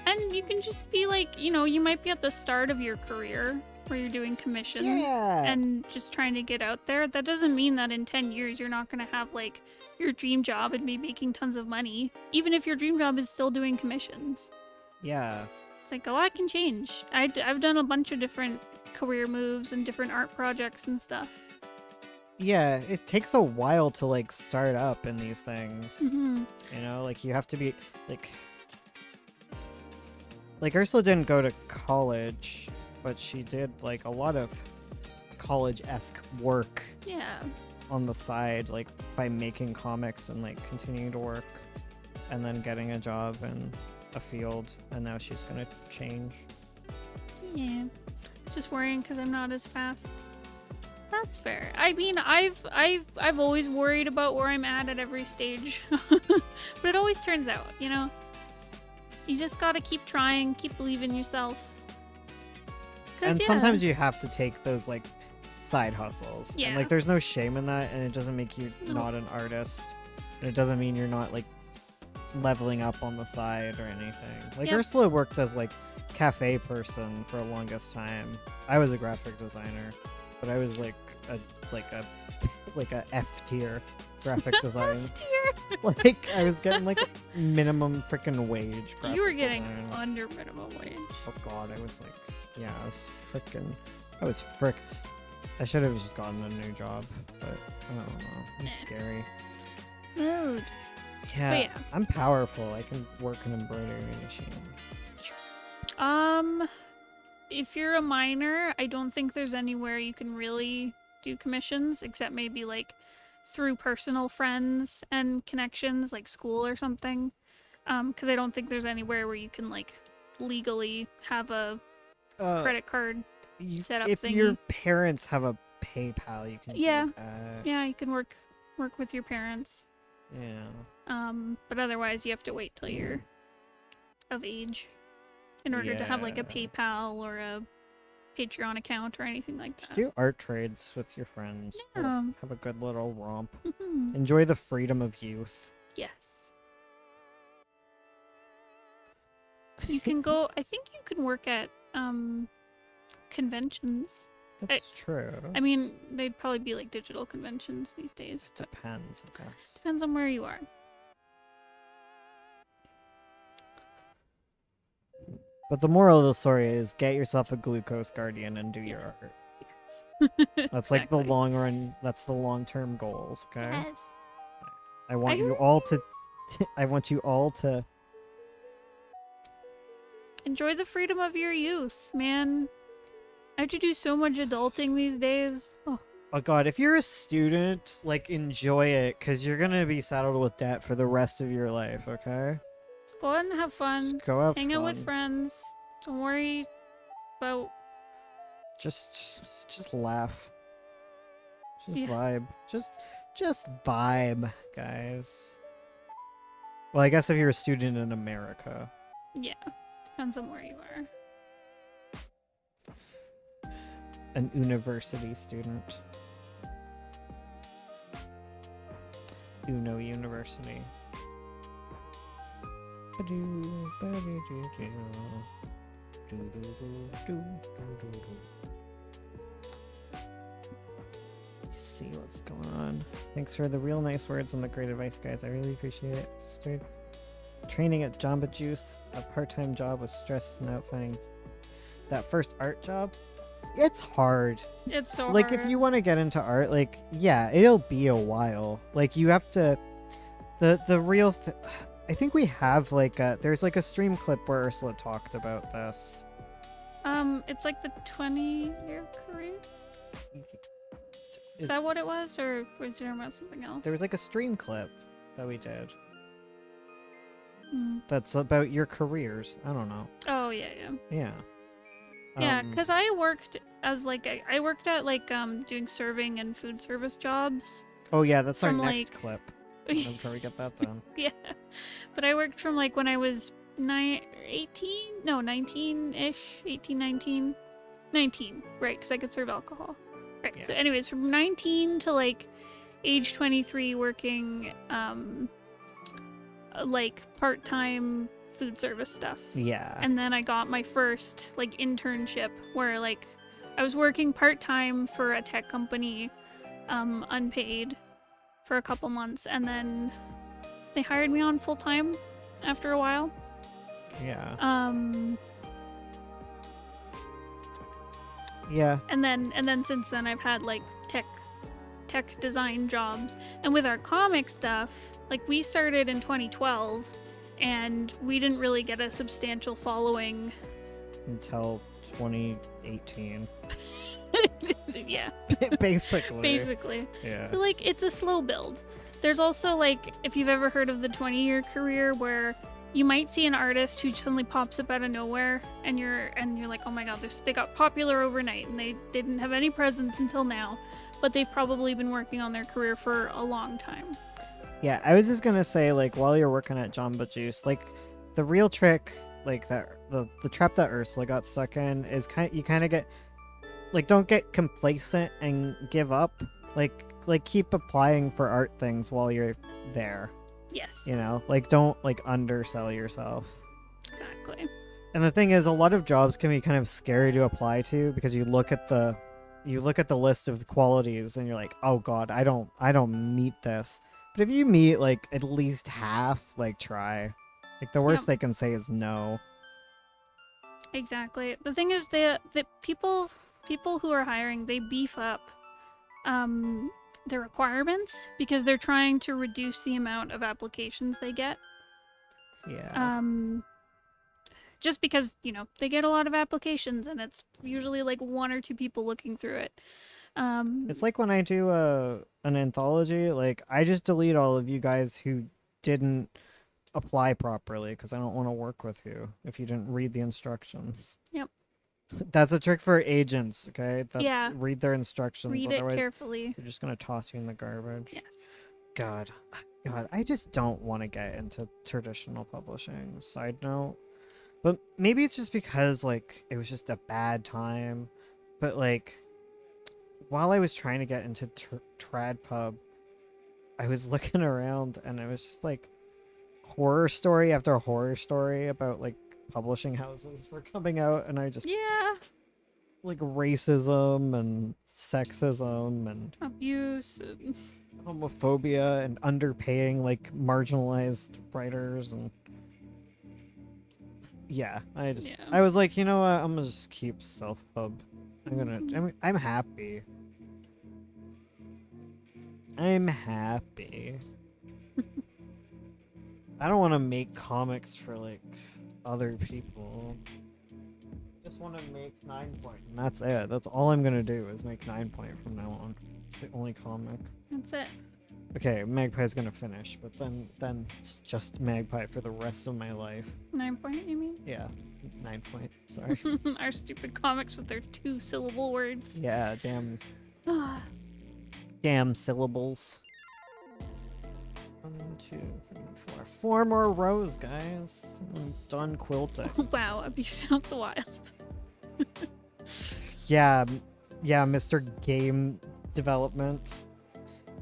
and you can just be like, you know, you might be at the start of your career where you're doing commissions Yeah. and just trying to get out there. That doesn't mean that in 10 years you're not going to have like your dream job and be making tons of money, even if your dream job is still doing commissions. Yeah. It's like a lot can change. I've done a bunch of different career moves and different art projects and stuff. Yeah, it takes a while to like start up in these things. Mm-hmm. You know, like you have to be like Ursula didn't go to college, but she did like a lot of college-esque work Yeah. on the side, like by making comics and like continuing to work and then getting a job in a field, and now she's gonna change. Yeah. Just worrying because I'm not as fast. That's fair. I mean, I've always worried about where I'm at every stage, but it always turns out, you know. You just gotta keep trying, keep believing yourself. And sometimes you have to take those like side hustles. Yeah. And like there's no shame in that, and it doesn't make you No. not an artist. And it doesn't mean you're not like leveling up on the side or anything. Like Yep. Ursula worked as like cafe person for the longest time. I was a graphic designer, but I was like a F tier graphic design. Tier. Like I was getting like minimum freaking wage. You were graphic getting design. under minimum wage. Oh god, I was like, yeah, I was fricked. I should have just gotten a new job, but I don't know. It's scary. Mood. Yeah, But yeah. I'm powerful. I can work an embroidery machine. If you're a minor, I don't think there's anywhere you can really do commissions, except maybe like through personal friends and connections, like school or something. Because I don't think there's anywhere where you can like legally have a credit card set up If thingy. your parents have a PayPal, you can Yeah. do that. Yeah, you can work with your parents. Yeah. But otherwise you have to wait till you're of age in order to have like a Yeah. PayPal or a Patreon account or anything like Just that. do art trades with your friends. Yeah. Have a good little romp. Mhm. Enjoy the freedom of youth. Yes. You can go, I think you can work at conventions. That's true. I mean, they'd probably be like digital conventions these days. But Depends, I guess. depends on where you are. But the moral of the story is get yourself a glucose guardian and do your Yes. art. Yes. That's like the Exactly. long run. That's the long-term goals. Okay. Yes. I want I you heard all to. yes. I want you all to. Enjoy the freedom of your youth, man. I have to do so much adulting these days. Oh, Oh God, if you're a student, like enjoy it, cause you're gonna be saddled with debt for the rest of your life. Okay. just go out and have fun. Just go have Hang out with fun. friends. Don't worry about Just laugh. Just Yeah. vibe. Just vibe, guys. Well, I guess if you're a student in America. yeah. Depends on where you are. An university student. Uno University. Ba-doo, ba-doo-doo-doo. Doo-doo-doo-doo-doo-doo-doo. See what's going on. Thanks for the real nice words and the great advice, guys. I really appreciate it, sister. training at Jamba Juice, a part-time job, was stressed and out finding that first art job. It's hard. It's so Like, hard. if you want to get into art, like, yeah, it'll be a while. Like, you have to, the real I think we have like there's like a stream clip where Ursula talked about this. It's like the 20-year career. Is Is- that what it was, or was it about something else? There was like a stream clip that we did Hmm. that's about your careers. I don't know. Oh yeah, yeah. Yeah. Yeah, Um, because I worked as like I worked at like doing serving and food service jobs. Oh yeah, that's our from, next like- clip. Before we get that done. Yeah, but I worked from like when I was 19-ish, 18, 19, 19, right? Because I could serve alcohol, right? So, Yeah. anyways, from 19 to like age 23, working like part-time food service stuff. Yeah. And then I got my first like internship where like I was working part-time for a tech company, unpaid for a couple months, and then they hired me on full-time after a while. Yeah. Yeah. And then since then I've had like tech design jobs. And with our comic stuff, like we started in 2012 and we didn't really get a substantial following. Until 2018. Yeah, Basically. basically. Yeah. So like it's a slow build. There's also like if you've ever heard of the 20-year career where you might see an artist who suddenly pops up out of nowhere and you're like, oh my god, they got popular overnight and they didn't have any presence until now, but they've probably been working on their career for a long time. Yeah, I was just gonna say, like, while you're working at Jamba Juice, like, the real trick, like, that the trap that Ursula got stuck in is you kind of get, like, don't get complacent and give up. Like keep applying for art things while you're there. Yes. You know, like, don't like undersell yourself. Exactly. And the thing is, a lot of jobs can be kind of scary to apply to because you look at the list of qualities and you're like, oh god, I don't meet this. But if you meet like at least half, like, try. Like, the worst Yep. they can say is no. Exactly. The thing is the people who are hiring, they beef up their requirements because they're trying to reduce the amount of applications they get. Yeah. Just because, they get a lot of applications and it's usually like one or two people looking through it. It's like when I do an anthology, like, I just delete all of you guys who didn't apply properly because I don't want to work with you if you didn't read the instructions. Yep. That's a trick for agents, okay? Yeah. Read their instructions, read it otherwise carefully. they're just gonna toss you in the garbage. Yes. God, I just don't want to get into traditional publishing. Side note, but maybe it's just because, like, it was just a bad time. But, like, while I was trying to get into TradPub, I was looking around and it was just like horror story after horror story about like publishing houses were coming out, and I just Yeah. like racism and sexism and Abuse. And... homophobia and underpaying like marginalized writers, and yeah, Yeah. I was like, you know what, I'm gonna just keep self-pub. I'm happy. I'm happy. I don't want to make comics for like other people. Just want to make 9 Point, and that's it. That's all I'm gonna do is make 9 Point from now on. It's the only comic. That's it. Okay, Magpie's gonna finish, but then it's just Magpie for the rest of my life. 9 point, you mean? Yeah, 9 Point. Sorry. Our stupid comics with their 2-syllable words. Yeah, damn syllables. 1, 2, 3, 4. 4 more rows, guys. I'm done quilting. Wow, abuse sounds wild. Yeah, Mr. Game Development.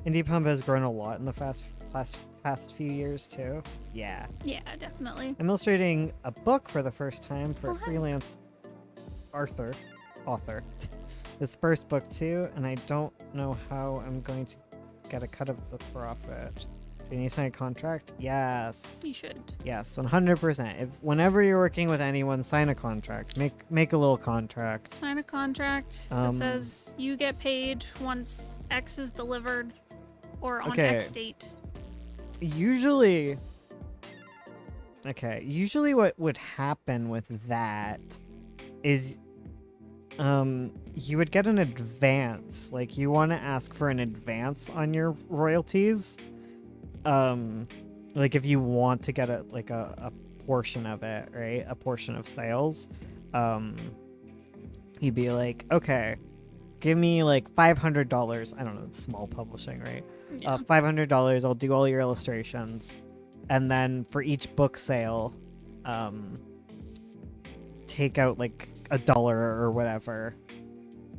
Indie Pump has grown a lot in the past few years too. Yeah. Yeah, definitely. I'm illustrating a book for the first time for Oh, a hi. freelance author. His first book too, and I don't know how I'm going to get a cut of the profit. Can you sign a contract? Yes. You should. Yes, 100%. If whenever you're working with anyone, sign a contract. Make a little contract. Sign a contract that says you get paid once X is delivered or on Okay. X date. Usually what would happen with that is you would get an advance. Like you want to ask for an advance on your royalties. Like if you want to get a portion of it, right? A portion of sales. You'd be like, okay, give me like $500. I don't know, it's small publishing, right? Yeah. $500, I'll do all your illustrations. And then for each book sale, take out like $1 or whatever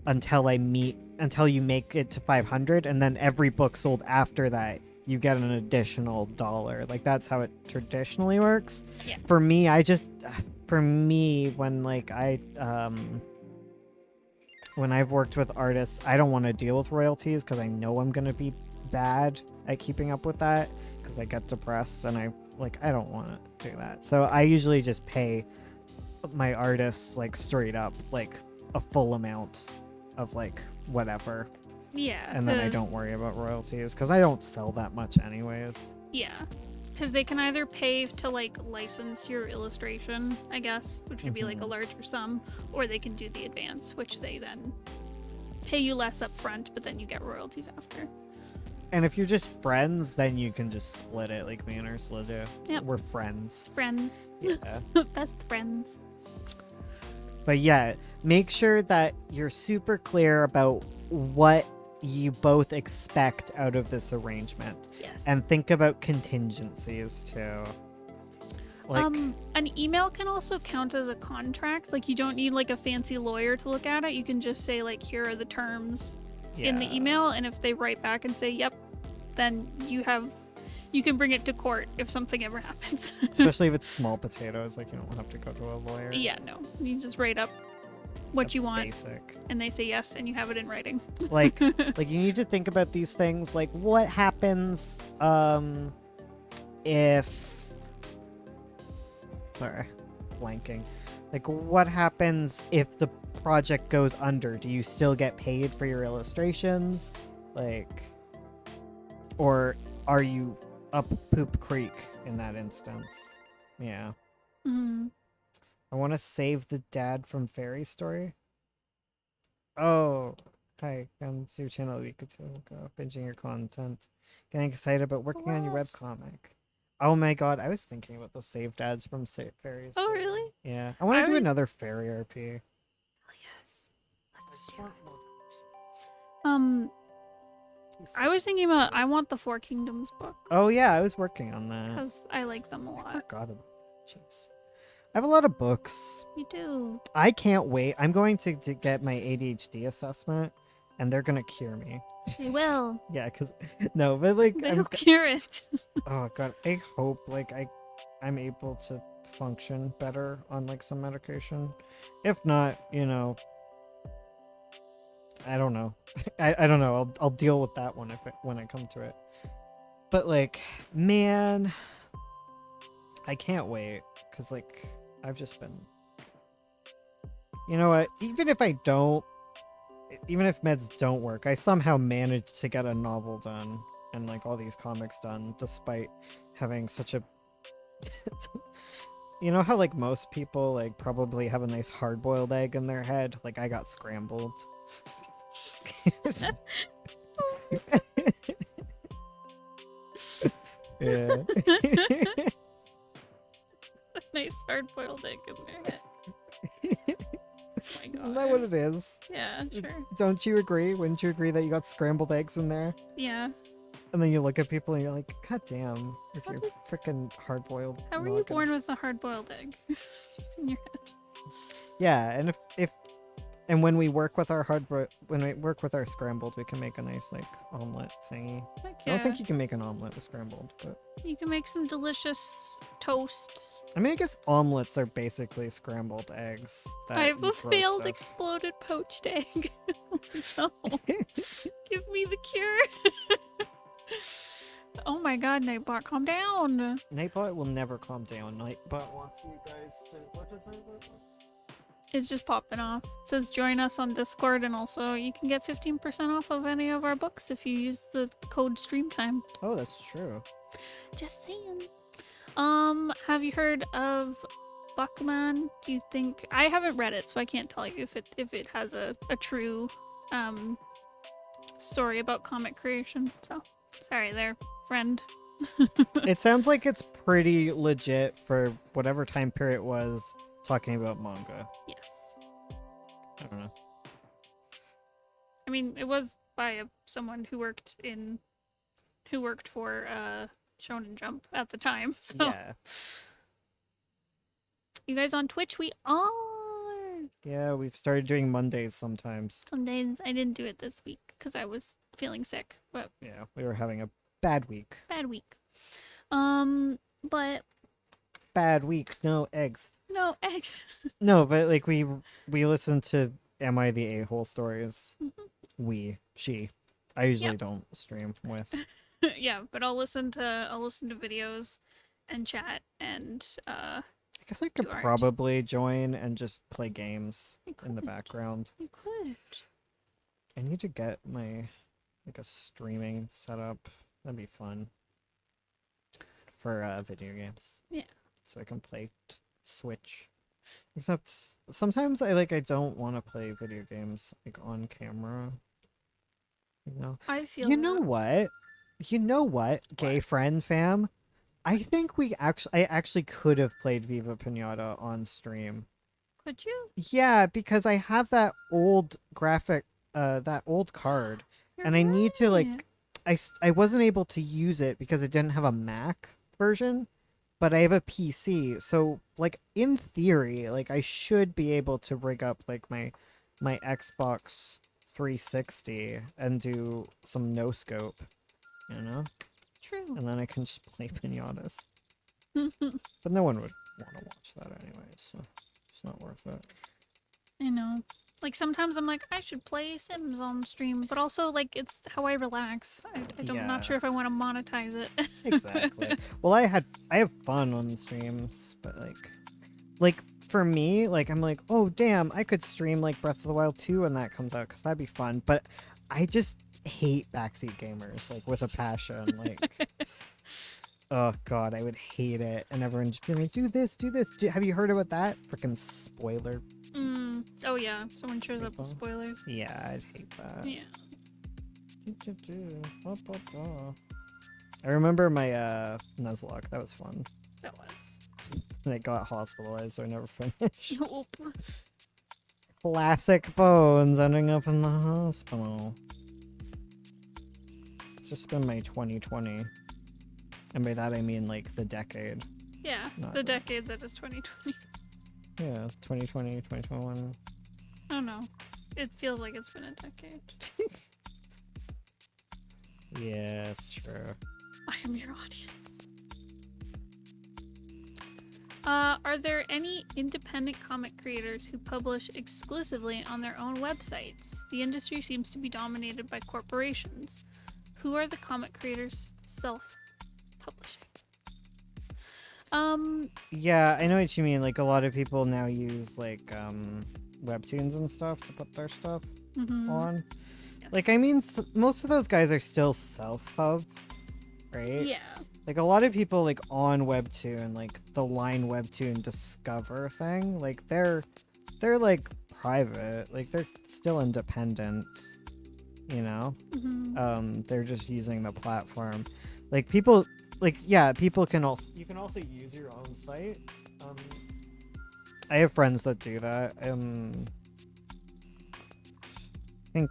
until you make it to 500, and then every book sold after that you get an additional $1. Like that's how it traditionally works. Yeah. For me, when I've worked with artists, I don't want to deal with royalties because I know I'm gonna be bad at keeping up with that because I get depressed and I don't want to do that. So I usually just pay my artists like straight up like a full amount of like whatever, Yeah. and then I don't worry about royalties because I don't sell that much anyways. Yeah. Because they can either pay to like license your illustration, I guess, which would be like a larger sum, or they can do the advance, which they then pay you less up front, but then you get royalties after. And if you're just friends, then you can just split it like me and Ursula do. Yep. We're friends. Friends. Yeah. Best friends. But yeah, make sure that you're super clear about what you both expect out of this arrangement. Yes. And think about contingencies too. Like, an email can also count as a contract. Like you don't need like a fancy lawyer to look at it. You can just say like, here are the terms in the yeah. email, and if they write back and say yep, then you can bring it to court if something ever happens. Especially if it's small potatoes, like you don't have to go to a lawyer. Yeah, no. You just write up what That's you want basic. and they say yes and you have it in writing. Like like you need to think about these things, like what happens if sorry, blanking. Like what happens if the project goes under? Do you still get paid for your illustrations? Like, or are you up poop creek in that instance? Yeah. Mm. I want to save the dad from Fairy Story. Oh, hi. Come to your channel a week or two ago, binging your content. Getting excited about working on your Yes. webcomic. Oh my god, I was thinking about the saved ads from Fairy Story. Oh, really? Yeah. I want I to do was- another Fairy RP. Oh, yes. Let's do it. I was thinking about I want the Four Kingdoms book Oh yeah, I was working on that. because I like them a I lot. forgot about Jeez. I have a lot of books. You do. I can't wait. I'm going to get my ADHD assessment, and they're gonna cure me. They will. Yeah, cause no, but like They'll cure it. oh god, I hope like I'm able to function better on like some medication. If not, I don't know. I don't know. I'll deal with that one when I come to it. But like, man, I can't wait because like I've just been. You know what? Even if meds don't work, I somehow managed to get a novel done and like all these comics done despite having such a you know how like most people like probably have a nice hard-boiled egg in their head? Like I got scrambled. Yeah. Nice hard-boiled egg in their head. Oh my Isn't that what it is? Yeah, sure. Don't you agree? Wouldn't you agree that you got scrambled eggs in there? Yeah. And then you look at people and you're like, God damn, with How your did- freaking hard-boiled. How were you noggin." born with a hard-boiled egg in your head? Yeah, and if when we work with our scrambled, we can make a nice like omelet thingy. Heck I don't yeah. think you can make an omelet with scrambled, but You can make some delicious toast. I mean, I guess omelets are basically scrambled eggs. That I have you a failed roast exploded poached egg. Oh, no. up. Give me the cure. Oh my god, Nightbot, calm down. Nightbot will never calm down. Nightbot wants you guys to. What does Nightbot want? It's just popping off. It says join us on Discord, and also you can get 15% off of any of our books if you use the code StreamTime. Oh, that's true. Just saying. Have you heard of Buckman? Do you think I haven't read it, so I can't tell you if it has a true story about comic creation. So sorry there, friend. It sounds like it's pretty legit for whatever time period it was talking about manga. Yes. I don't know. I mean, it was by someone who worked for Shonen Jump at the time. So Yeah. you guys on Twitch? We are. Yeah, we've started doing Mondays sometimes. Some days I didn't do it this week because I was feeling sick, but Yeah, we were having a bad week. bad week. But Bad week, no eggs. no eggs. No, but like we listened to Am I the A-hole stories. She. I usually don't stream with. Yeah, but I'll listen to videos and chat and I guess I could Do art. probably join and just play games you in the could. background. You could. I need to get my like a streaming setup. That'd be fun for video games. Yeah. So I can play Switch. Except sometimes I don't want to play video games like on camera. You know. I feel You know what? You know what? Gay friend fam. I think I actually could have played Viva Pinata on stream. Could you? Yeah, because I have that old graphic that old card. You're And I need to right. I wasn't able to use it because it didn't have a Mac version, but I have a PC. So like in theory, like I should be able to rig up like my Xbox 360 and do some no scope, you know? True. And then I can just play pinatas. But no one would want to watch that anyway, so it's not worth it. I know. Like sometimes I'm like I should play Sims on stream, but also like it's how I relax. I'm Yeah. not sure if I want to monetize it. Exactly. Well, I have fun on streams, but like for me, like I'm like, oh damn, I could stream like Breath of the Wild 2 when that comes out because that'd be fun. But I just hate backseat gamers like with a passion. Like, oh god, I would hate it, and everyone just be like, do this. Have you heard about that? Freaking spoiler. Oh yeah, someone shows up with People. spoilers. Yeah, I'd hate that. Yeah. I remember my Nuzlocke. That was fun. That was. And I got hospitalized, so I never finished. Oop. Classic Bones ending up in the hospital. It's just been my 2020. And by that I mean like the decade. Yeah, Not the really. decade that is 2020. Yeah, 2020, 2021. I don't know. It feels like it's been a decade. Yes, true. I am your audience. Are there any independent comic creators who publish exclusively on their own websites? The industry seems to be dominated by corporations. Who are the comic creators self-publishing? Yeah, I know what you mean. Like a lot of people now use like webtoons and stuff to put their stuff on. Yes. Like I mean, most of those guys are still self-pub, right? Yeah. Like a lot of people like on Webtoon, like the Line Webtoon Discover thing, like they're like private, like they're still independent, you know? They're just using the platform. Like people, like yeah, people can also you can also use your own site. I have friends that do that. I think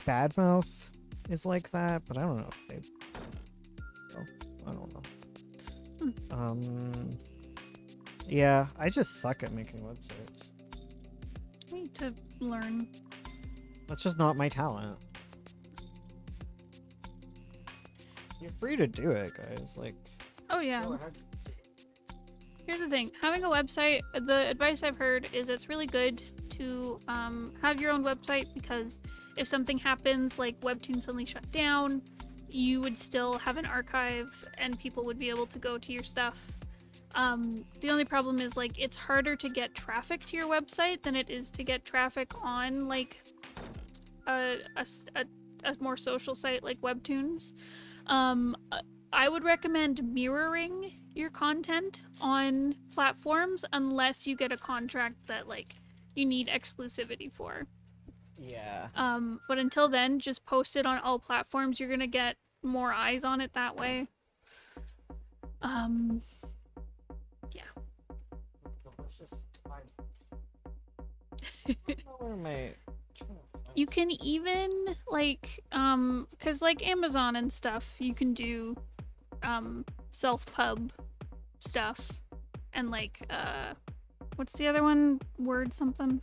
Badmouth is like that, but I don't know if they. I don't know. Yeah, I just suck at making websites. I need to learn. That's just not my talent. You're free to do it, guys. Like, Oh yeah. go ahead. Here's the thing. Having a website, the advice I've heard is it's really good to have your own website because if something happens, like Webtoon suddenly shut down, you would still have an archive and people would be able to go to your stuff. The only problem is like it's harder to get traffic to your website than it is to get traffic on like a more social site like Webtoons. I would recommend mirroring your content on platforms unless you get a contract that like you need exclusivity for. Yeah. But until then, just post it on all platforms. You're gonna get more eyes on it that way. Yeah. Delicious. Where am I? You can even like cuz like Amazon and stuff, you can do self-pub stuff and like what's the other one? Word something?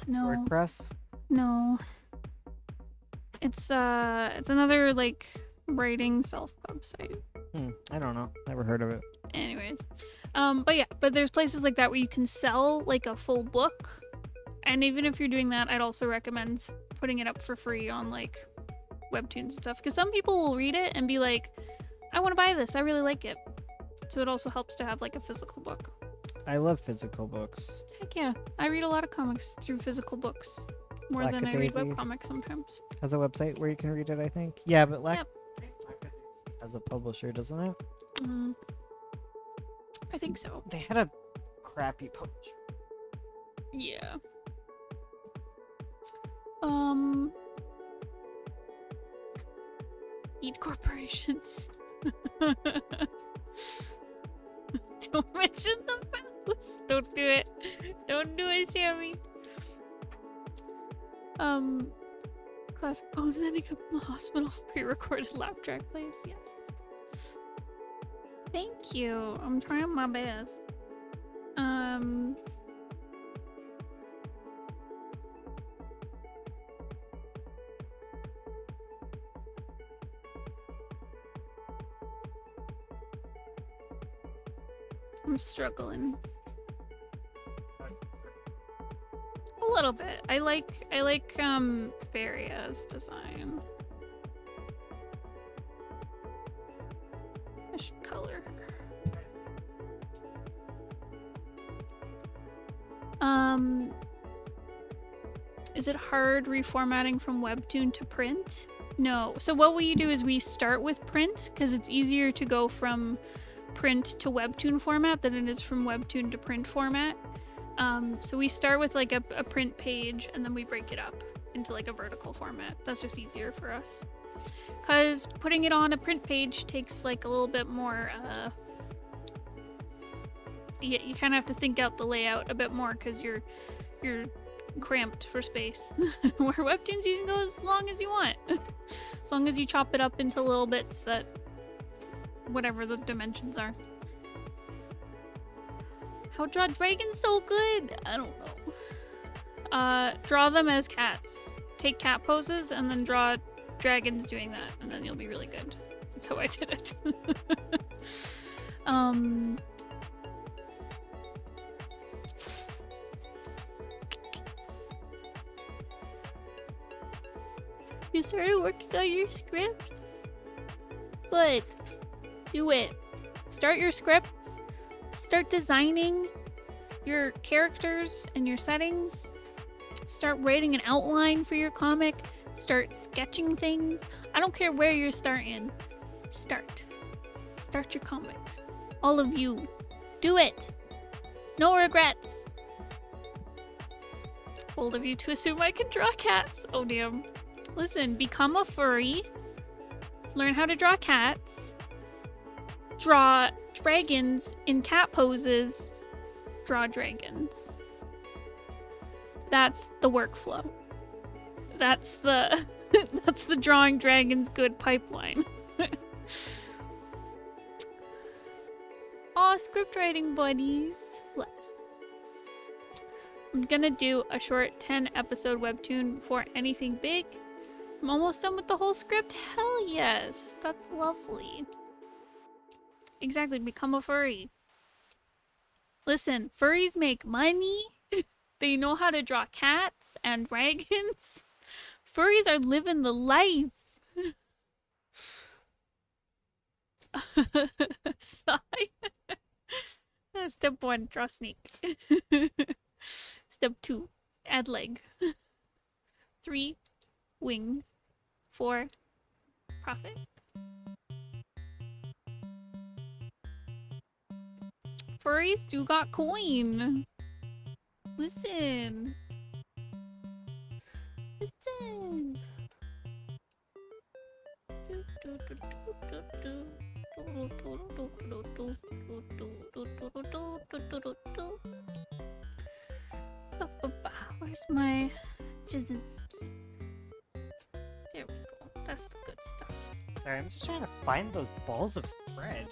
No. WordPress? No. It's another like writing self-pub site. I don't know. Never heard of it. Anyways. But yeah, but there's places like that where you can sell like a full book. And even if you're doing that, I'd also recommend putting it up for free on like Webtoons and stuff. Because some people will read it and be like, I want to buy this. I really like it. So it also helps to have like a physical book. I love physical books. Heck yeah. I read a lot of comics through physical books. More than I read webcomics sometimes. Has a website where you can read it, I think. Yeah, but Yep. As a publisher, doesn't it? I think so. They had a crappy publisher. Yeah. Eat corporations. Don't mention the mouse. Don't do it. Don't do it, Sammy. Classic poems ending up in the hospital. Pre-recorded laugh track plays. Yes. Thank you. I'm trying my best. I'm struggling. A little bit. I like Varia's design. I should color her. Is it hard reformatting from Webtoon to print? No. So what we do is we start with print because it's easier to go from print to Webtoon format than it is from Webtoon to print format. So we start with like a print page and then we break it up into like a vertical format. That's just easier for us. Because putting it on a print page takes like a little bit more, you kind of have to think out the layout a bit more because you're cramped for space. Where Webtoons you can go as long as you want. As long as you chop it up into little bits that whatever the dimensions are. How draw dragons so good? I don't know. Draw them as cats. Take cat poses and then draw dragons doing that, and then you'll be really good. That's how I did it. You started working on your script? Good. Do it. Start your scripts. Start designing your characters and your settings. Start writing an outline for your comic. Start sketching things. I don't care where you're starting. Start. Start your comic. All of you. Do it. No regrets. Bold of you to assume I can draw cats. Oh damn. Listen, become a furry. Learn how to draw cats. Draw dragons in cat poses. Draw dragons. That's the workflow. That's the that's the drawing dragons good pipeline. Aw, script writing buddies. Bless. I'm gonna do a short 10 episode webtoon before anything big. I'm almost done with the whole script. Hell yes. That's lovely. Exactly, become a furry. Listen, furries make money. They know how to draw cats and dragons. Furries are living the life. Sigh. Step 1, draw snake. Step 2, add leg. 3, wing. 4, profit. Furries do got coin. Listen. Listen. Where's my Jazinski? There we go. That's the good stuff. Sorry, I'm just trying to find those balls of thread.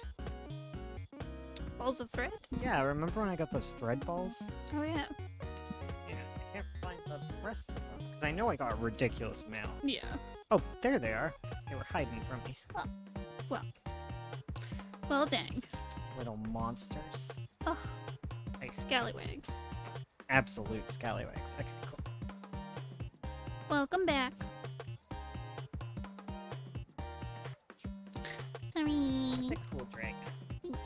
Balls of thread? Yeah, remember when I got those thread balls? Oh yeah. Yeah, I can't find the rest of them. Because I know I got a ridiculous amount. Yeah. Oh, there they are. They were hiding from me. Well, dang. Little monsters. Ugh. Nice. Scallywags. Absolute scallywags. Okay, cool. Welcome back. Sorry. It's a cool dragon. Thanks.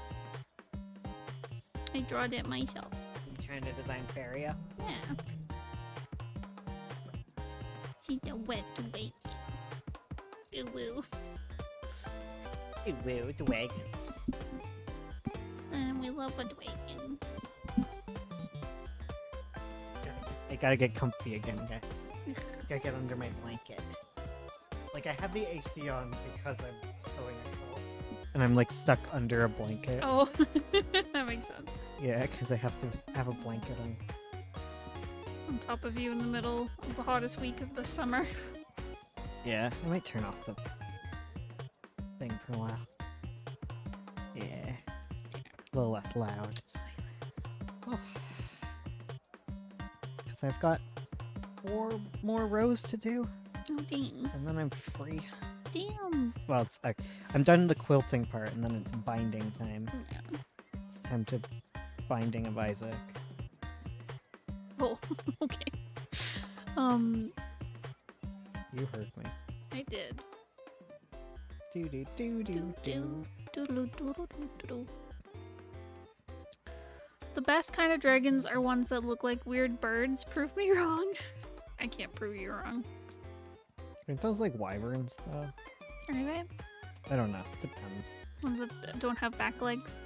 I drawed it myself. You trying to design Faria? Yeah. She's a wet bacon. Ooh woo. Hey, woo, dragons. And we love a bacon. I gotta get comfy again, guys. Gotta get under my blanket. Like, I have the AC on because I'm sewing a quilt. And I'm, like, stuck under a blanket. Oh, that makes sense. Yeah, because I have to have a blanket on. On top of you in the middle of the hottest week of the summer. Yeah, I might turn off the thing for a while. Yeah. A little less loud. Silence. Oh. Because I've got 4 more rows to do, Oh, dang. and then I'm free. Damn. Well, it's I'm done the quilting part, and then it's binding time. Yeah. It's time to binding of Isaac. Oh, okay. You heard me. I did. Do do do do do. Doodle-oo-doodle-doo-doo-doo. The best kind of dragons are ones that look like weird birds. Prove me wrong. I can't prove you wrong. Aren't those like wyverns though? Are they? I don't know. Depends. Ones that don't have back legs.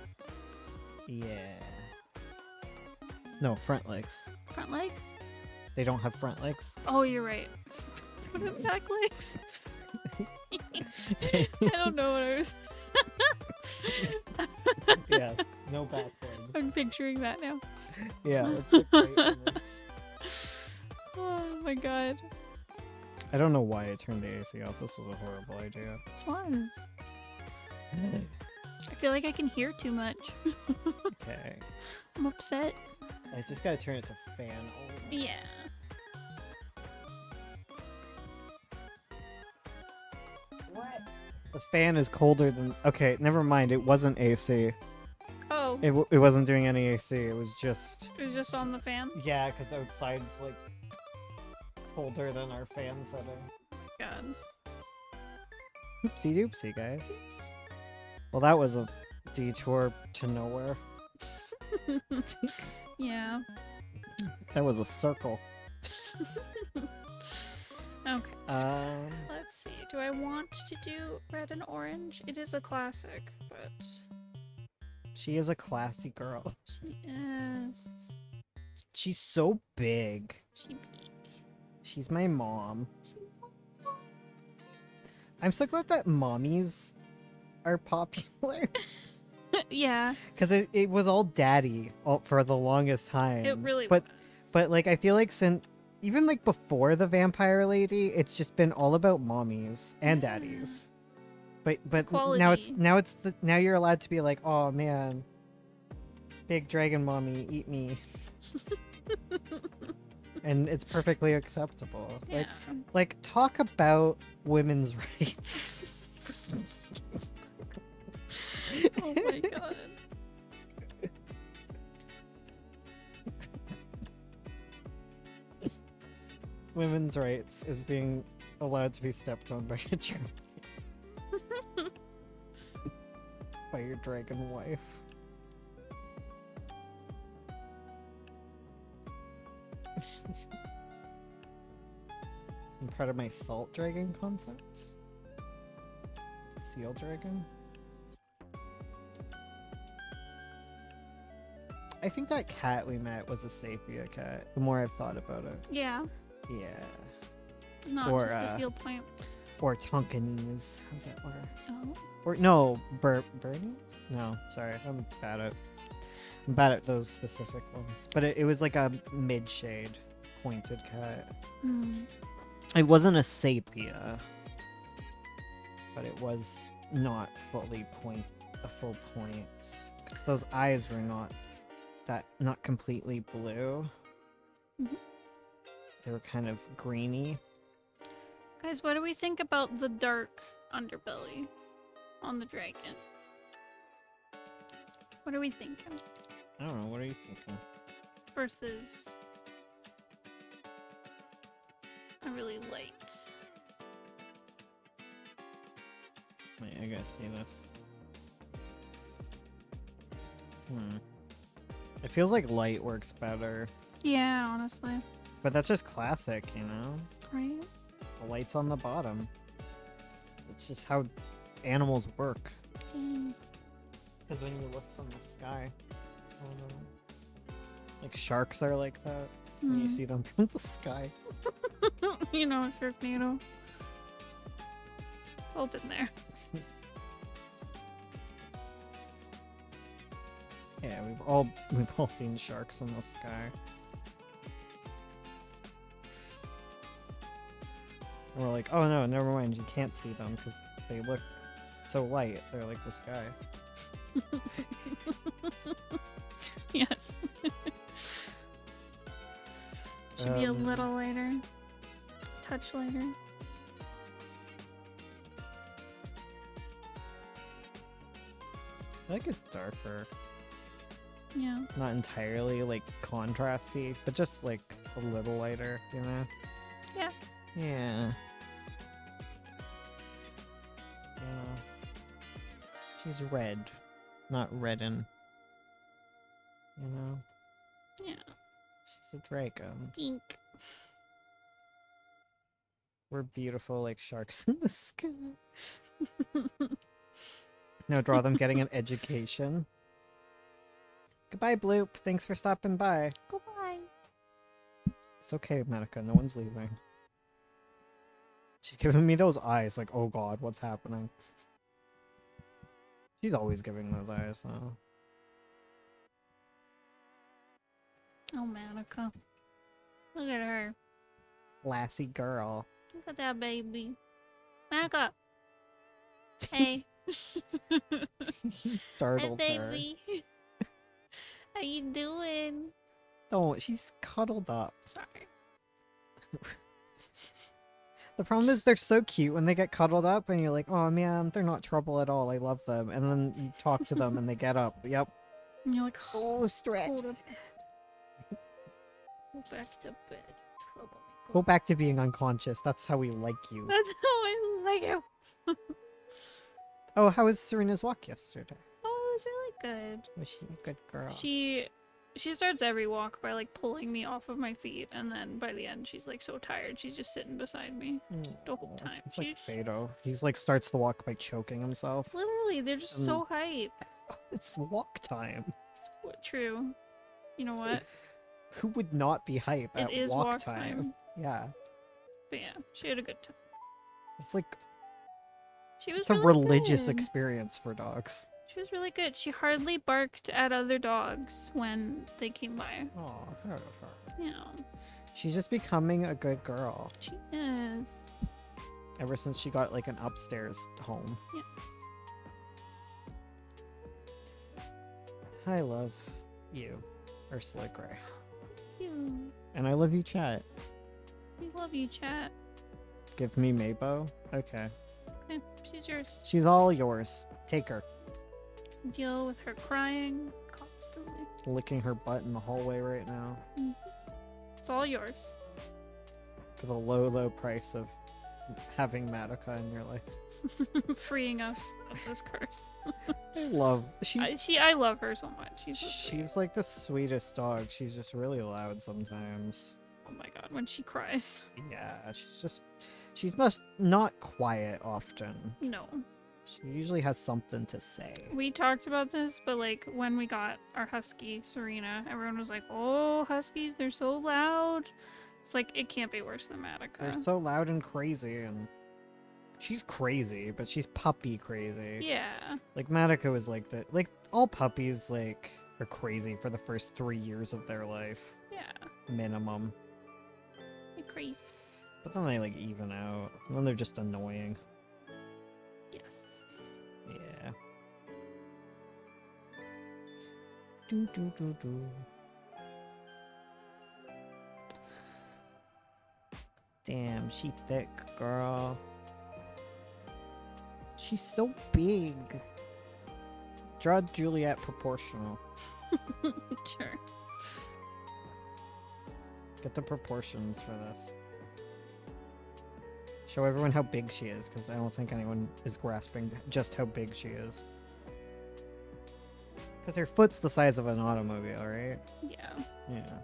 Yeah. No, front legs. Front legs? They don't have front legs. Oh, you're right. Don't have back legs. I don't know what I was. Yes. No back legs. I'm picturing that now. Yeah, it's a great image. Oh my god. I don't know why I turned the AC off. This was a horrible idea. This was. I feel like I can hear too much. Okay. I'm upset. I just gotta turn it to fan only. Yeah. What? The fan is colder than. Okay, never mind. It wasn't AC. Oh, It wasn't doing any AC. It was just. it was just on the fan? Yeah, because outside's like colder than our fan setting. God. Oopsie doopsie, guys. Well, that was a detour to nowhere. Yeah. That was a circle. Okay. Let's Let's see. Do I want to do red and orange? It is a classic, but She is a classy girl. she is. She's so big. She big. She's my mom. I'm so glad that mommies are popular. Yeah, Because it was all daddy for the longest time. it really But was. But like I feel like since even like before the vampire lady, it's just been all about mommies and Yeah. daddies. But Quality. now you're allowed to be like, oh man, big dragon mommy, eat me. And it's perfectly acceptable. Yeah. Like talk about women's rights. Oh my god. Women's rights is being allowed to be stepped on by a dragon. By your dragon wife. I'm proud of my salt dragon concept. Seal dragon. I think that cat we met was a Sapia cat. The more I've thought about it. Yeah. Yeah. Not Or, just the field point. Or Tonkinese. How's that word? Oh. Or no, Bernie? No, sorry, I'm bad at those specific ones. But it was like a mid-shade pointed cat. Hmm. It wasn't a Sapia, but it was not fully a full point, because those eyes were not completely blue. Mhm. They were kind of greeny. Guys, what do we think about the dark underbelly on the dragon? What are we thinking? I don't know. What are you thinking? Versus a really light. Wait, I gotta see this. It feels like light works better, Yeah, honestly. but that's just classic, you know? Right? The light's on the bottom. It's just how animals work. Dang. Because when you look from the sky, like sharks are like that. When you see them from the sky. You know, Sharknado. All been there. Yeah, we've all seen sharks in the sky. And we're like, oh no, never mind, you can't see them because they look so light. They're like the sky. Yes. Should be a Um, little lighter. Touch lighter. I like it darker. Yeah. Not entirely like contrasty, but just like a little lighter, you know? Yeah. Yeah. Yeah. She's red, not redden. You know? Yeah. She's a dragon. Pink. We're beautiful like sharks in the sky. Now draw them getting an education. Goodbye, Bloop. Thanks for stopping by. Goodbye. It's okay, Medica. No one's leaving. She's giving me those eyes like, oh god, what's happening? She's always giving those eyes, though. Oh, Manica. Look at her. Lassie girl. Look at that baby. Manica. Hey. He Hi, startled her. baby. How you doing? Oh, she's cuddled up. Sorry. The problem is they're so cute when they get cuddled up and you're like, oh man, they're not trouble at all. I love them. And then you talk to them and they get up. Yep. And you're like, Oh, stretch. go to bed. Go back to bed. Trouble. Go back to being unconscious. That's how we like you. That's how I like you. Oh, how was Serena's walk yesterday? Oh, it was really good. Was she a good girl? She starts every walk by like pulling me off of my feet, and then by the end she's like so tired she's just sitting beside me the whole time. It's like She's Fado. He's like starts the walk by choking himself. literally they're just so hype. It's walk time. True. You know what? Who would not be hype It at is walk time? Yeah. But yeah, she had a good time. It's like She was it's a really religious good. experience for dogs. She was really good. She hardly barked at other dogs when they came by. Oh, You know, she's just becoming a good girl she is. ever since she got like an upstairs home. Yes. I love you, Ursula Grey. You. And I love you, chat. We love you, chat. Give me Mabo. Okay. Okay, she's yours. She's all yours. Take her. Deal with her crying constantly. Licking her butt in the hallway right now. It's all yours. For the low, low price of having Madoka in your life. Freeing us of this curse. I love I love her so much. She's so sweet. she's like the sweetest dog. She's just really loud sometimes. Oh my god, when she cries. Yeah, she's not quiet often. No. She usually has something to say. We talked about this, but like when we got our husky, Serena, everyone was like, "Oh, huskies, they're so loud." It's like it can't be worse than Madoka. They're so loud and crazy, and she's crazy, but she's puppy crazy. Yeah. Like Madoka was like that. Like all puppies like are crazy for the first 3 years of their life, Yeah. minimum. They're crazy. But then they like even out. And then they're just annoying. Yes. Yeah. Do do do do. Damn, she thick, girl. She's so big. Draw Juliet proportional. Sure. Get the proportions for this. Show everyone how big she is, because I don't think anyone is grasping just how big she is. Because her foot's the size of an automobile, right? Yeah. Yeah.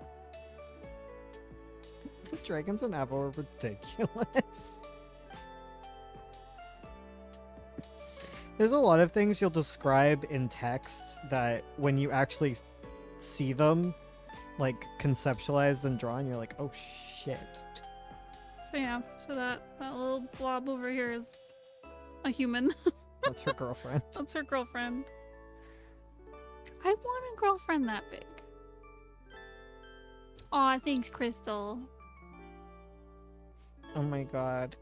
The dragons in Apple are ridiculous. There's a lot of things you'll describe in text that when you actually see them, like conceptualized and drawn, you're like, oh shit. So yeah, so that little blob over here is a human. That's her girlfriend. That's her girlfriend. I want a girlfriend that big. Aw, thanks, Crystal. Oh my god.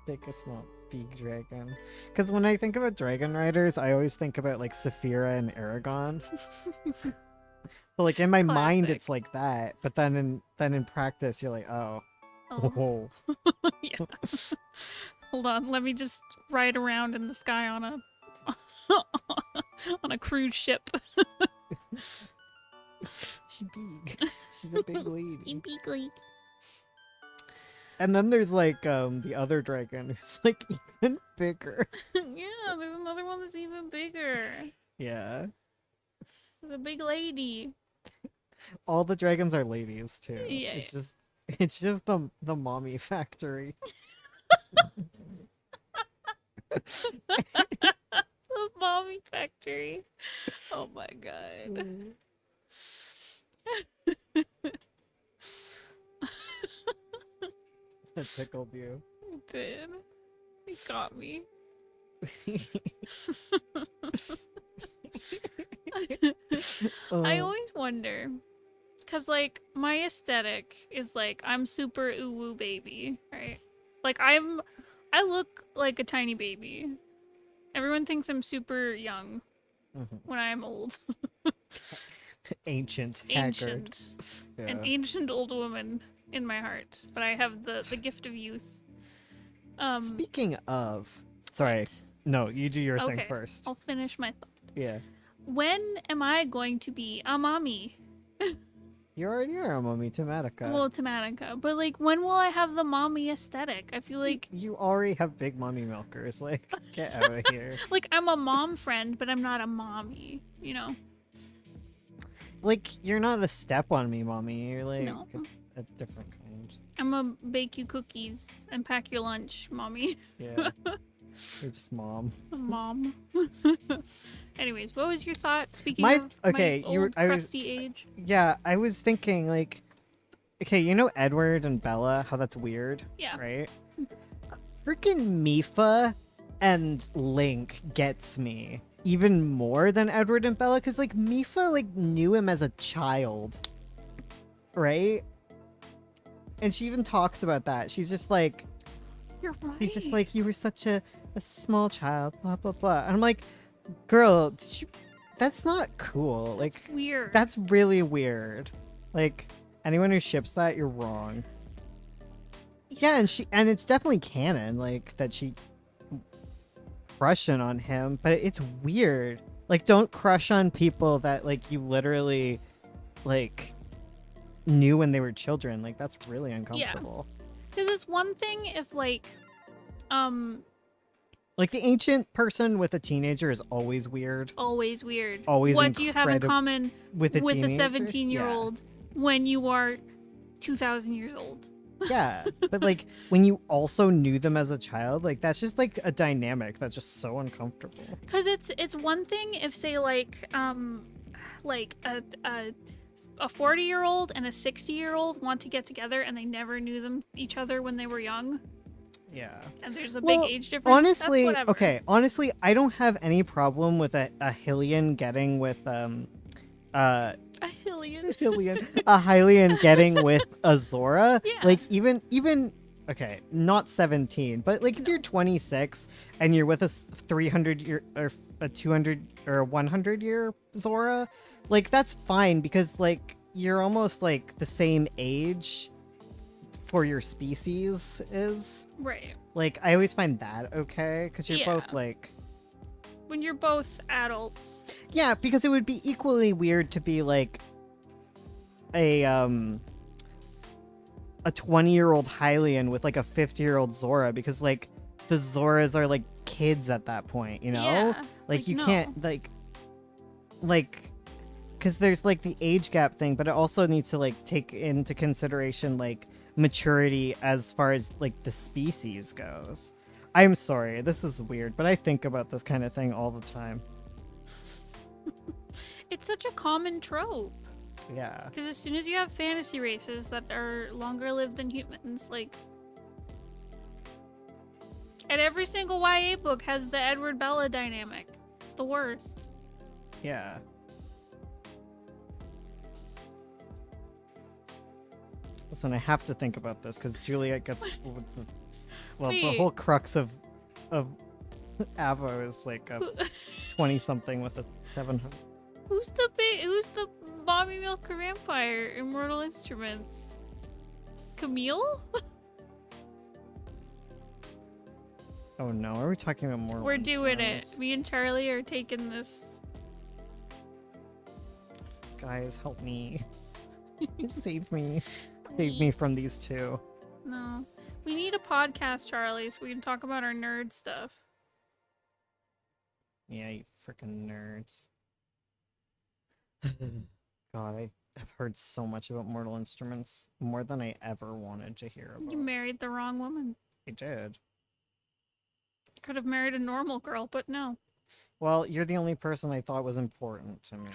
Big or small? Big dragon. Because when I think about dragon riders, I always think about like Saphira and Aragon. So like in my mind Classic. it's like that, but then in practice you're like, oh. Oh. Oh. Yeah. Hold on, let me just ride around in the sky on a on a cruise ship. She big. She's a big lady. Bigly. And then there's like the other dragon who's like even bigger. Yeah, there's another one that's even bigger. Yeah. The big lady. All the dragons are ladies too. Yeah, It's just the mommy factory. The mommy factory. Oh my god. That tickled you. It did. It got me. I Oh. always wonder, cause like my aesthetic is like I'm super uwu baby, right? Like I look like a tiny baby. Everyone thinks I'm super young Mhm. when I'm old. Ancient, haggard. Ancient. An Yeah. ancient old woman in my heart, but I have the gift of youth. Speaking of, sorry, what? no, you do your thing Okay, first. I'll finish my thought. Yeah, When am I going to be a mommy? you already are a mommy to Madoka. Well, to Madoka, but like, when will I have the mommy aesthetic? I feel like you already have big mommy milkers. Like, get out of here. like I'm a mom friend, but I'm not a mommy. You know? Like, you're not a step on me, mommy. You're like No. a different kind. I'm a bake you cookies and pack your lunch, mommy. Yeah. You're just mom. Mom. Anyways, what was your thought? Speaking My- of okay, my you were- old I was- crusty age. Yeah, I was thinking, like, okay, you know Edward and Bella, how that's weird, Yeah. right? Freaking Mifa and Link gets me even more than Edward and Bella, because, like, Mifa, like, knew him as a child, right? And she even talks about that. She's just like, You're right. he's just like, you were such a small child, blah, blah, blah. And I'm like, girl, that's not cool. That's Like, weird. that's really weird. Like, anyone who ships that, you're wrong. Yeah, and it's definitely canon, like, that she crushing on him, but it's weird. Like, don't crush on people that, like, you literally, like, knew when they were children. Like, that's really uncomfortable. Because it's one thing if like, um, Like the ancient person with a teenager is always weird. always weird. Always What do you have in incredib- common with a with a teenager. 17-year-old when you are 2,000 years old? Yeah, but like when you also knew them as a child, like that's just like a dynamic that's just so uncomfortable. Because it's one thing if say like a 40-year-old and a 60-year-old want to get together and they never knew each other when they were young, Yeah. and there's a Well, big age difference. Honestly, that's whatever. okay, honestly, I don't have any problem with a Hylian getting with A Hylian. a Hylian getting with a Zora. Yeah. Like even okay, not 17, but like if you're 26 and you're with a 300 year or a 200 or a 100 year Zora, like that's fine because like you're almost like the same age for your species is. Right. Like I always find that okay because you're Yeah. both like When you're both adults. yeah, because it would be equally weird to be like a 20-year-old Hylian with like a 50-year-old Zora because like the Zoras are like kids at that point, you know? Yeah. Like you no. can't like because there's like the age gap thing, but it also needs to like take into consideration like maturity as far as like the species goes. I'm sorry, this is weird, but I think about this kind of thing all the time. It's such a common trope. Yeah. Because as soon as you have fantasy races that are longer lived than humans, like. And every single YA book has the Edward Bella dynamic. It's the worst. Yeah. Listen, I have to think about this because Juliet gets with the, well, the Wait. whole crux of Avo is like a 20-something with a 700. Who's the Bobby Milker vampire in Mortal Instruments? Camille? Oh no, are we talking about more? We're doing it. Me and Charlie are taking this. Guys, help me. Save me. Save me from these two. No. We need a podcast, Charlie, so we can talk about our nerd stuff. Yeah, you freaking nerds. God, I have heard so much about Mortal Instruments. More than I ever wanted to hear about. You married the wrong woman. I did. Could have married a normal girl, but no. Well, you're the only person I thought was important to me.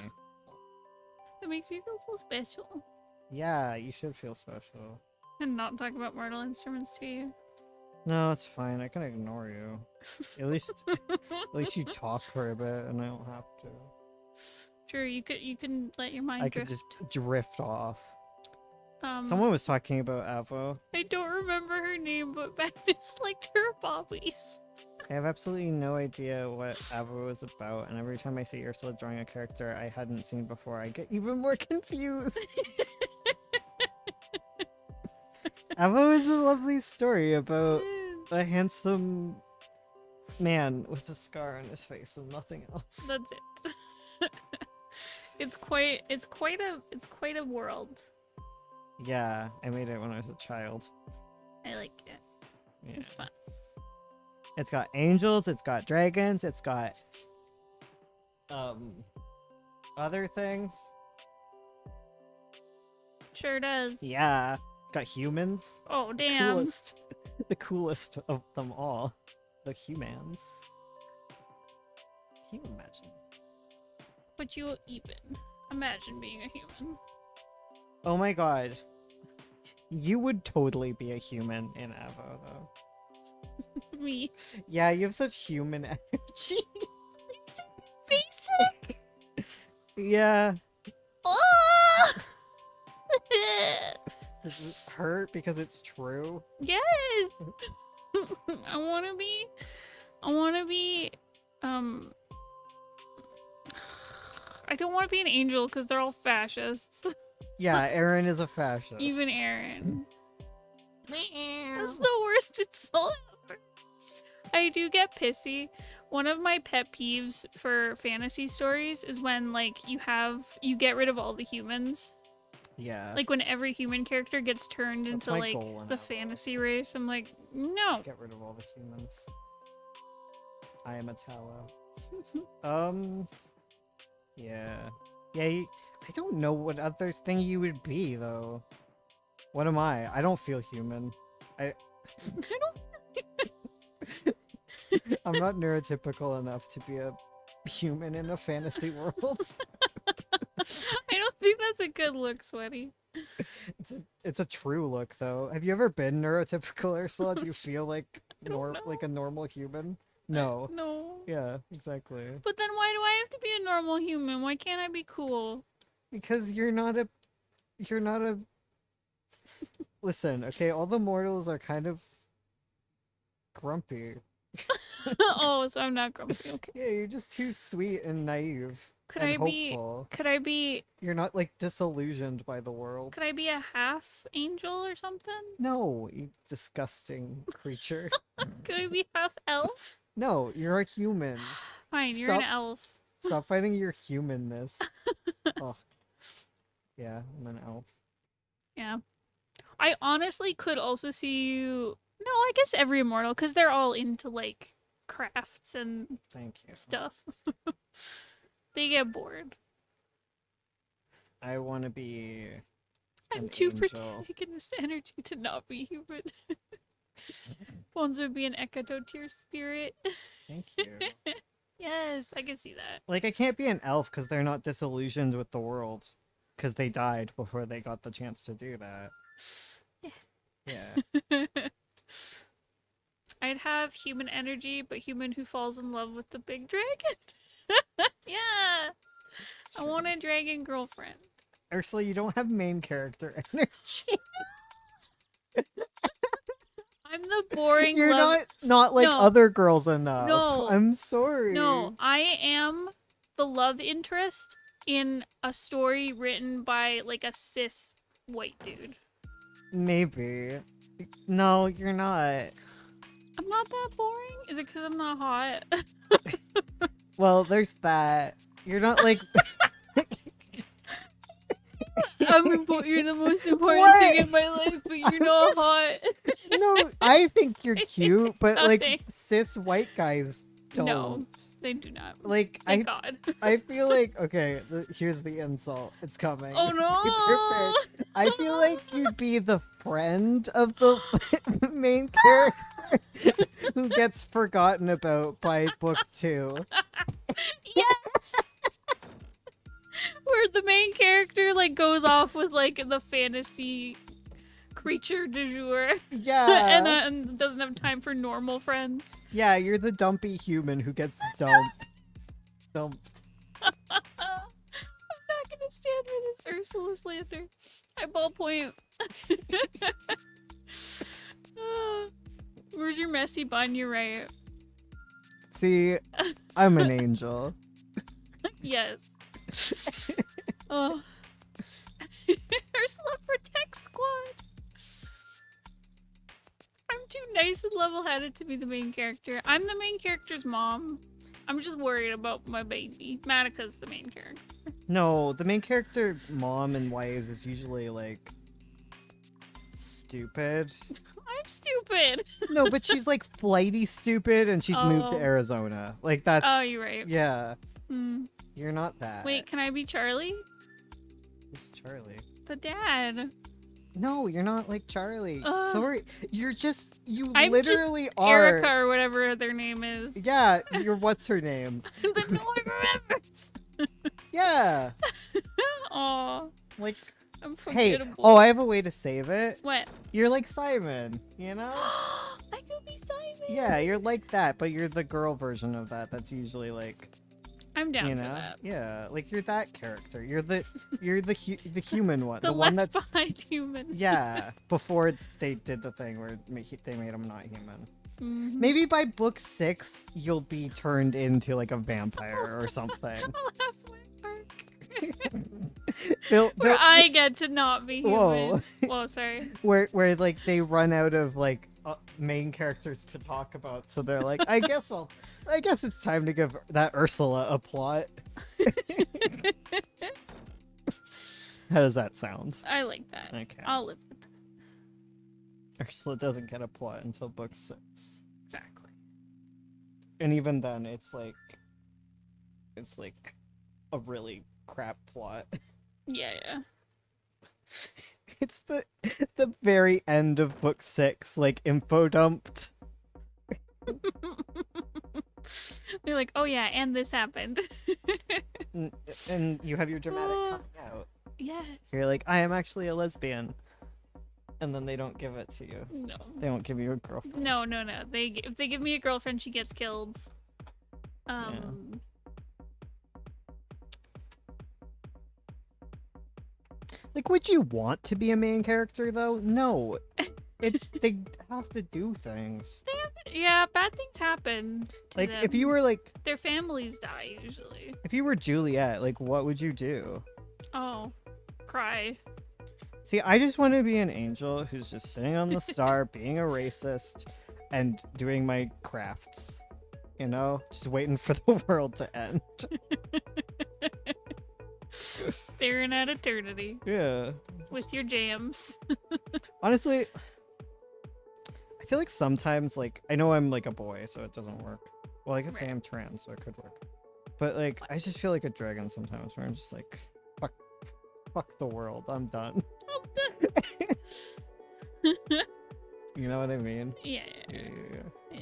That makes me feel so special. Yeah, you should feel special. And not talk about Mortal Instruments to you. No, it's fine. I can ignore you. At least you talk for a bit, and I don't have to. Sure, you can let your mind I drift. could just drift off. Um, Someone was talking about Avo. I don't remember her name, but Magnus liked her bobbies. I have absolutely no idea what Avo is about, and every time I see Ursula drawing a character I hadn't seen before, I get even more confused. Avo is a lovely story about a handsome man with a scar on his face and nothing else. That's it. It's quite a world. Yeah, I made it when I was a child. I like it. Yeah. It's fun. It's got angels, it's got dragons, it's got other things. Sure does. Yeah, it's got humans. Oh damn. Coolest, the coolest of them all, the humans. Can you imagine? Would you even imagine being a human? Oh my god, you would totally be a human in Avo though. Me. Yeah, you have such human energy. I'm so basic. Yeah. Oh! Does it hurt because it's true? Yes. I want to be I don't want to be an angel because they're all fascists. Yeah, Aaron is a fascist. Even Aaron. That's the worst insult ever. I do get pissy. One of my pet peeves for fantasy stories is when like you get rid of all the humans. Yeah. Like when every human character gets turned That's into my like goal in the Outlaw. fantasy race, I'm like, no. Get rid of all the humans. I am a Tallow. Yeah. Yeah, I don't know what other thing you would be, though. What am I? I don't feel human. I don't. I'm not neurotypical enough to be a human in a fantasy world. I don't think that's a good look, Sweaty. It's a true look, though. Have you ever been neurotypical, Ursula? Do you feel like I don't know. like a normal human? No. No. Yeah, exactly. But then why do I have to be a normal human? Why can't I be cool? Because you're not a Listen, okay, all the mortals are kind of grumpy. Oh, so I'm not grumpy. Okay. Yeah, you're just too sweet and naive Could and I be? hopeful. Could I be? You're not like disillusioned by the world. Could I be a half angel or something? No, you disgusting creature. Could I be half elf? No, you're a human. Fine, you're an Stop. elf. Stop fighting your humanness. Oh. Yeah, I'm an elf. Yeah. I honestly could also see you. No, I guess every immortal, because they're all into like crafts and Thank you. stuff. They get bored. I want to be I'm an too angel. protagonist energy to not be human. Bones would be an Ekatotir spirit. Thank you. Yes, I can see that. Like, I can't be an elf because they're not disillusioned with the world. Because they died before they got the chance to do that. Yeah. I'd have human energy, but human who falls in love with the big dragon. Yeah, I want a dragon girlfriend. Ursula, you don't have main character energy. I'm the boring You're love. not like No. other girls enough. No. I'm sorry. No, I am the love interest in a story written by like a cis white dude. Maybe. No, you're not. I'm not that boring. Is it because I'm not hot? Well, there's that. You're not like. You're the most important What? thing in my life, but you're not hot. No, I think you're cute, but Oh, like thanks. cis white guys don't. No. They do not. Like Thank God. I feel like okay. Here's the insult. It's coming. Oh Be no! prepared. I feel like you'd be the friend of the main character who gets forgotten about by book 2. Yes! Where the main character like goes off with like the fantasy creature du jour Yeah. and doesn't have time for normal friends. Yeah, you're the dumpy human who gets dumped. Dumped. I'm not gonna stand for this Ursula slander. I ballpoint. Where's your messy bun? You're right. See, I'm an angel. Yes. Oh. Ursula Protect Squad. I'm too nice and level-headed to be the main character. I'm the main character's mom. I'm just worried about my baby. Manika's the main character. No, the main character, mom in Wise, is usually like stupid. I'm stupid. No, but she's like flighty stupid, and she's moved to Oh. Arizona. Like that's Oh, you're right. yeah. Hmm. You're not that. Wait, can I be Charlie? Who's Charlie? The dad. No, you're not like Charlie. Sorry, you I'm literally just are. Erica or whatever their name is. Yeah, you're what's her name? But no one remembers. Yeah, Aw, like I'm hey. forgettable. Oh, I have a way to save it. What? You're like Simon, you know? I could be Simon. Yeah, you're like that, but you're the girl version of that. That's usually like, I'm down you for know, that. yeah, like you're that character. You're the the human one, The, the one left that's behind human. yeah. Before they did the thing where they made him not human. Mhm. Maybe by book 6 you'll be turned into like a vampire or something. I'll have my arc. They'll- Where they'll- I get to not be human. Whoa. Whoa, sorry. where like they run out of like main characters to talk about, so they're like, I guess it's time to give that Ursula a plot. How does that sound? I like that. Okay. I'll live with that. Ursula doesn't get a plot until book 6. Exactly. And even then, it's like a really crap plot. Yeah, yeah. It's the very end of book 6, like info dumped. They're like, oh yeah, and this happened. And you have your dramatic coming out. Yes. You're like, I am actually a lesbian. And then they don't give it to you. No. They don't give you a girlfriend. No. If they give me a girlfriend, she gets killed. Like, would you want to be a main character though? No. It's they have to do things. Yeah, bad things happen to Like them. if you were like Their families die usually. if you were Juliet, like what would you do? Oh, cry. See, I just want to be an angel who's just sitting on the star, being a racist, and doing my crafts. You know, just waiting for the world to end. Staring at eternity Yeah. with your jams. Honestly, I feel like sometimes, like, I know I'm like a boy, so it doesn't work. Well, I guess I Right. am trans, so it could work. But like, I just feel like a dragon sometimes, where I'm just like, fuck the world, I'm done. You know what I mean? Yeah. Yeah.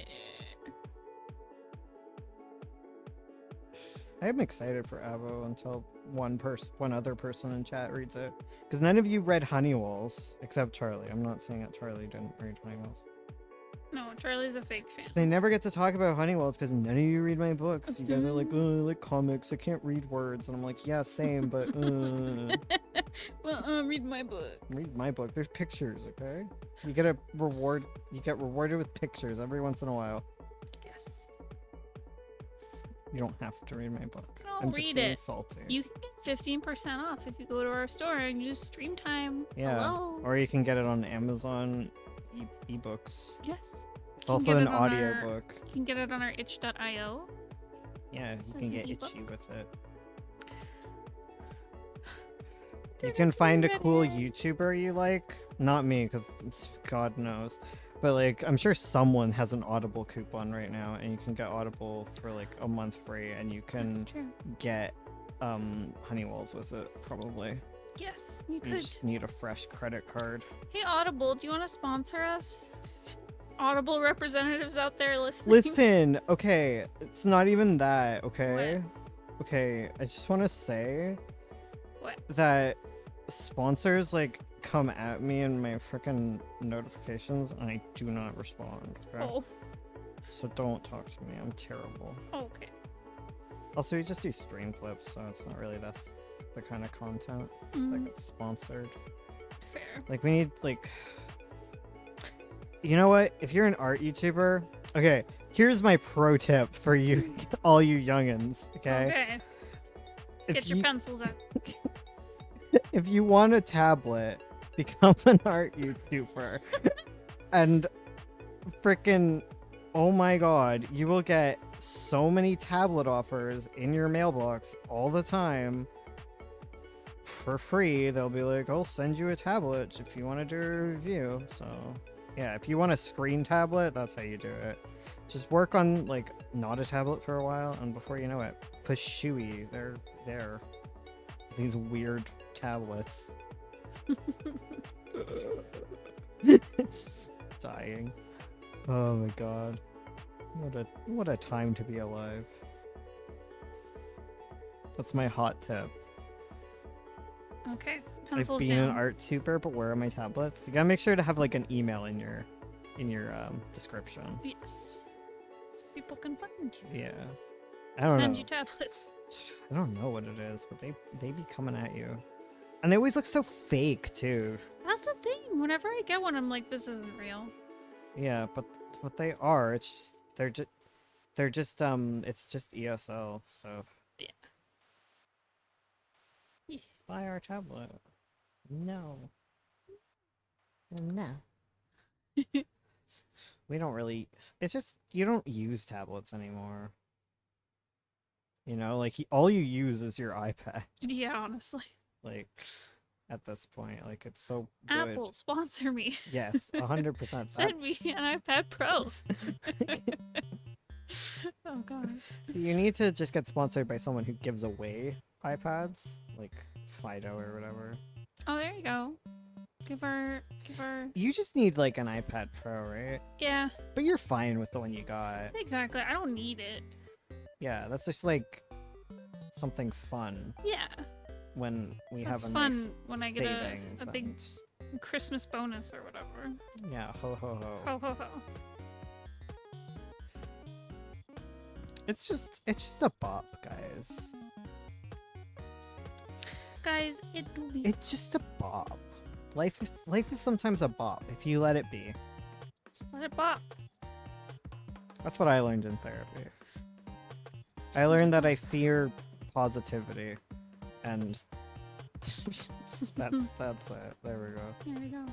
I am excited for Avo until one other person in chat reads it, because none of you read Honeywalls except Charlie. I'm not saying that Charlie didn't read Honeywalls. No, Charlie's a fake fan. They never get to talk about Honeywalls because none of you read my books. You guys are like, oh, I like comics. I can't read words, and I'm like, yeah, same, but Well, read my book. read my book. There's pictures, okay? You get a reward. You get rewarded with pictures every once in a while. Yes. You don't have to read my book. I'll I'm just read being it. salty. You can get 15% off if you go to our store and use Stream Time. Yeah. Hello. Or you can get it on Amazon ebooks. Yes. It's You can also get an it on our- audiobook. You can get it on our itch.io. Yeah, you As can an get ebook. itchy with it. You can find a cool YouTuber you like. Not me, because God knows. But like, I'm sure someone has an Audible coupon right now, and you can get Audible for like a month free, and you can That's true. get Honeywalls with it, probably. Yes, you You could. just need a fresh credit card. Hey, Audible, do you want to sponsor us? Audible representatives out there listening. Listen, okay, it's not even that, okay? What? Okay, I just want to say What? that sponsors like come at me in my freaking notifications and I do not respond, okay? Oh, So don't talk to me, I'm terrible. okay. Also, we just do stream clips, so it's not really the kind of content that Mm, gets sponsored. fair. Like, we need, like... You know what? If you're an art YouTuber... Okay, here's my pro tip for you, all you youngins, okay? Okay. If Get your you- pencils out. if you want a tablet, become an art YouTuber. And frickin' oh my god, you will get so many tablet offers in your mailbox all the time for free. They'll be like, I'll send you a tablet if you want to do a review. So yeah, if you want a screen tablet, that's how you do it. Just work on like not a tablet for a while, and before you know it, Pushui, they're there. These weird tablets. It's dying. Oh my god. What a time to be alive. That's my hot tip. Okay. I've Pencils been down. an art tuber, but where are my tablets? You gotta make sure to have like an email in your description. Yes. So people can find you. Yeah. I don't Send know. you tablets. I don't know what it is, but they be coming at you. And they always look so fake too. That's the thing. Whenever I get one, I'm like, this isn't real. Yeah, but they are. It's just, they're just it's just ESL stuff. Yeah. Yeah. Buy our tablet. No. No. We don't really. It's just you don't use tablets anymore. You know, like all you use is your iPad. Yeah, honestly. Like, at this point. Like it's so good. Apple, sponsor me. Yes, 100%. Send me an iPad Pro. Oh god. So you need to just get sponsored by someone who gives away iPads, like Fido or whatever. Oh, there you go. Give her. You just need like an iPad Pro, right? Yeah, But you're fine with the one you got. exactly. I don't need it. Yeah, that's just like something fun Yeah, when we That's have a fun nice when I get a savings big- and- Christmas bonus or whatever. Yeah, ho ho ho. Ho ho ho. It's just a bop, guys. Guys, it'll be. It's just a bop. Life is sometimes a bop if you let it be. Just let it pop. That's what I learned in therapy. Just I let learned it that I fear positivity, and that's it. There we go. There we go.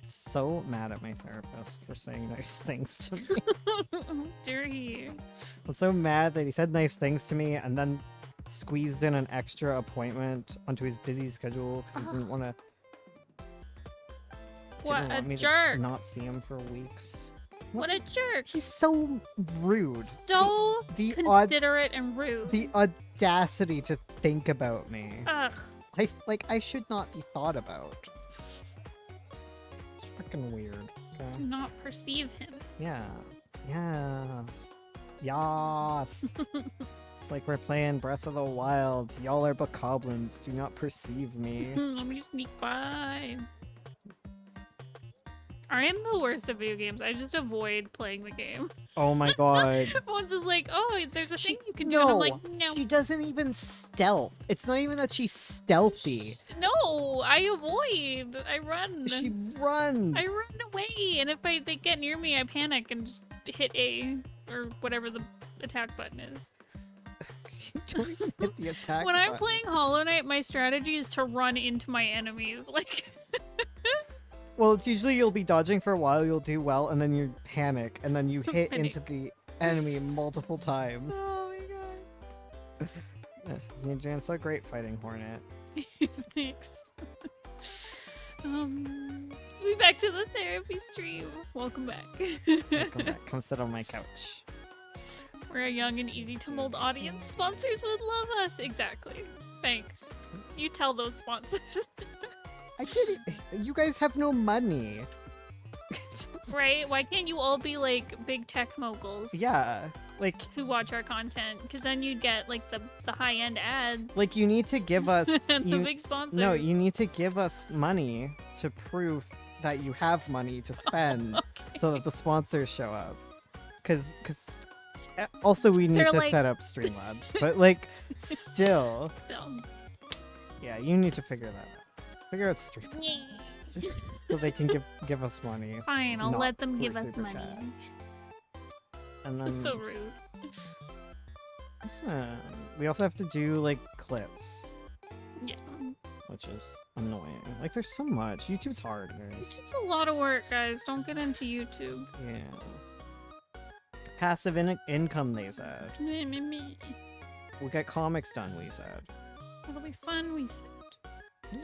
So mad at my therapist for saying nice things to me. Dare he? I'm so mad that he said nice things to me and then squeezed in an extra appointment onto his busy schedule because he didn't want to. What a me jerk! to not see him for weeks. What a jerk! He's so rude. So The considerate and rude. the audacity to think about me. Ugh. I should not be thought about. It's freaking weird. Okay. Not perceive him. Yeah. Yes. Yas. It's like we're playing Breath of the Wild. Y'all are bokoblins. Do not perceive me. Let me sneak by. I am the worst at video games. I just avoid playing the game. Oh my god. One's just like, oh, there's a She- thing you can do. And I'm like, no. She doesn't even stealth. It's not even that she's stealthy. No, I avoid. I run. She runs. I run away. And if they get near me, I panic and just hit A or whatever the attack button is. You don't even hit the attack When I'm button. playing Hollow Knight, my strategy is to run into my enemies. Like, Well, it's usually you'll be dodging for a while, you'll do well, and then you panic, and then you hit Panic. into the enemy multiple times. oh my You're doing so great fighting Hornet. god. Thanks. Be back to the therapy stream. Welcome back. Come back, come sit on my couch. We're a young and easy to mold audience. Sponsors would love us. Exactly. Thanks. You tell those sponsors. I can't. You guys have no money. Right? Why can't you all be like big tech moguls? Yeah, like Who watch our content? Because then you'd get like the high end ads you need to give us. and the you, big sponsors. no, you need to give us money to prove that you have money to spend, so that the sponsors show up. Cause also we need They're to like- set up Streamlabs, but like still, Still. yeah, you need to figure that out. Figure out Streamlabs Yay. so they can give us money, Fine, I'll Not let them through give us Super money. Chat. and then That's so rude. listen, we also have to do like clips, Yeah. which is annoying. Like there's so much. YouTube's hard, guys. YouTube's a lot of work, guys. Don't get into YouTube. Yeah. Passive income, they said. Meh, meh, meh. We'll get comics done, we said. It'll be fun, we said.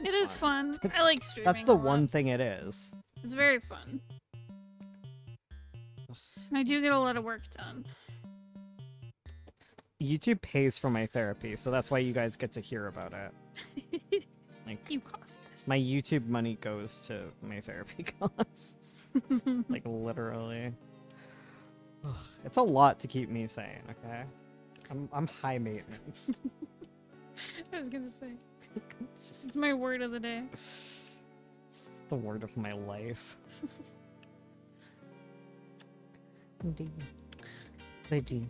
It is fun. It's- I like streaming. That's the a lot. one thing it is. It's very fun. And I do get a lot of work done. YouTube pays for my therapy, so that's why you guys get to hear about it. Like, You cost this. my YouTube money goes to my therapy costs. Like, literally. Ugh, it's a lot to keep me sane, okay? I'm high maintenance. I was gonna say. It's just- It's my word of the day. it's the word of my life. Indeed. Indeed.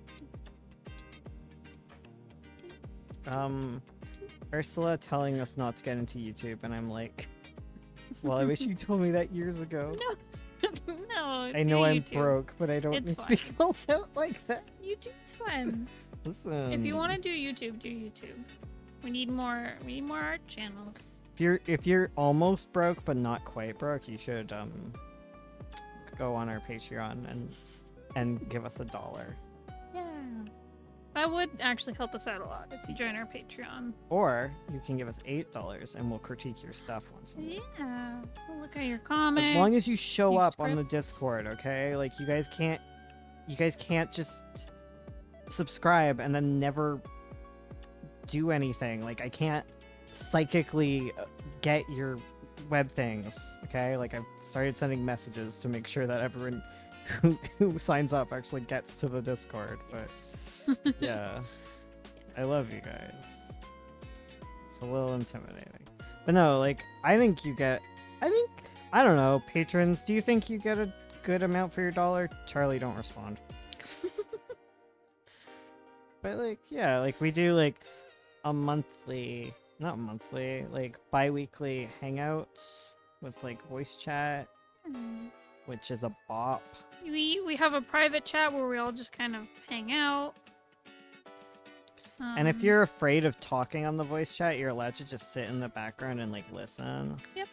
Ursula telling us not to get into YouTube, and I'm like, well, I wish you told me that years ago. No, I know do I'm YouTube. broke, but I don't It's need to be called out like that. YouTube's fun. Listen, If you want to do YouTube, do YouTube. We need more art channels. if you're almost broke but not quite broke, you should go on our Patreon and give us $1. Yeah. That would actually help us out a lot if you join our Patreon. Or you can give us $8 and we'll critique your stuff once in a while. Yeah. We'll look at your comments. As long as you show your up on the scripts. Discord, okay? Like you guys can't just subscribe and then never do anything. Like I can't psychically get your web things, okay? Like I've started sending messages to make sure that everyone who signs up actually gets to the Discord, but yeah. I love you guys. It's a little intimidating. But no, like, I don't know, patrons, do you think you get a good amount for your dollar? Charlie, don't respond. But, like, yeah, like, we do, like, a monthly, not monthly, like, bi-weekly hangouts with, like, voice chat, which is a bop. We have a private chat where we all just kind of hang out. And if you're afraid of talking on the voice chat, you're allowed to just sit in the background and, like, listen. you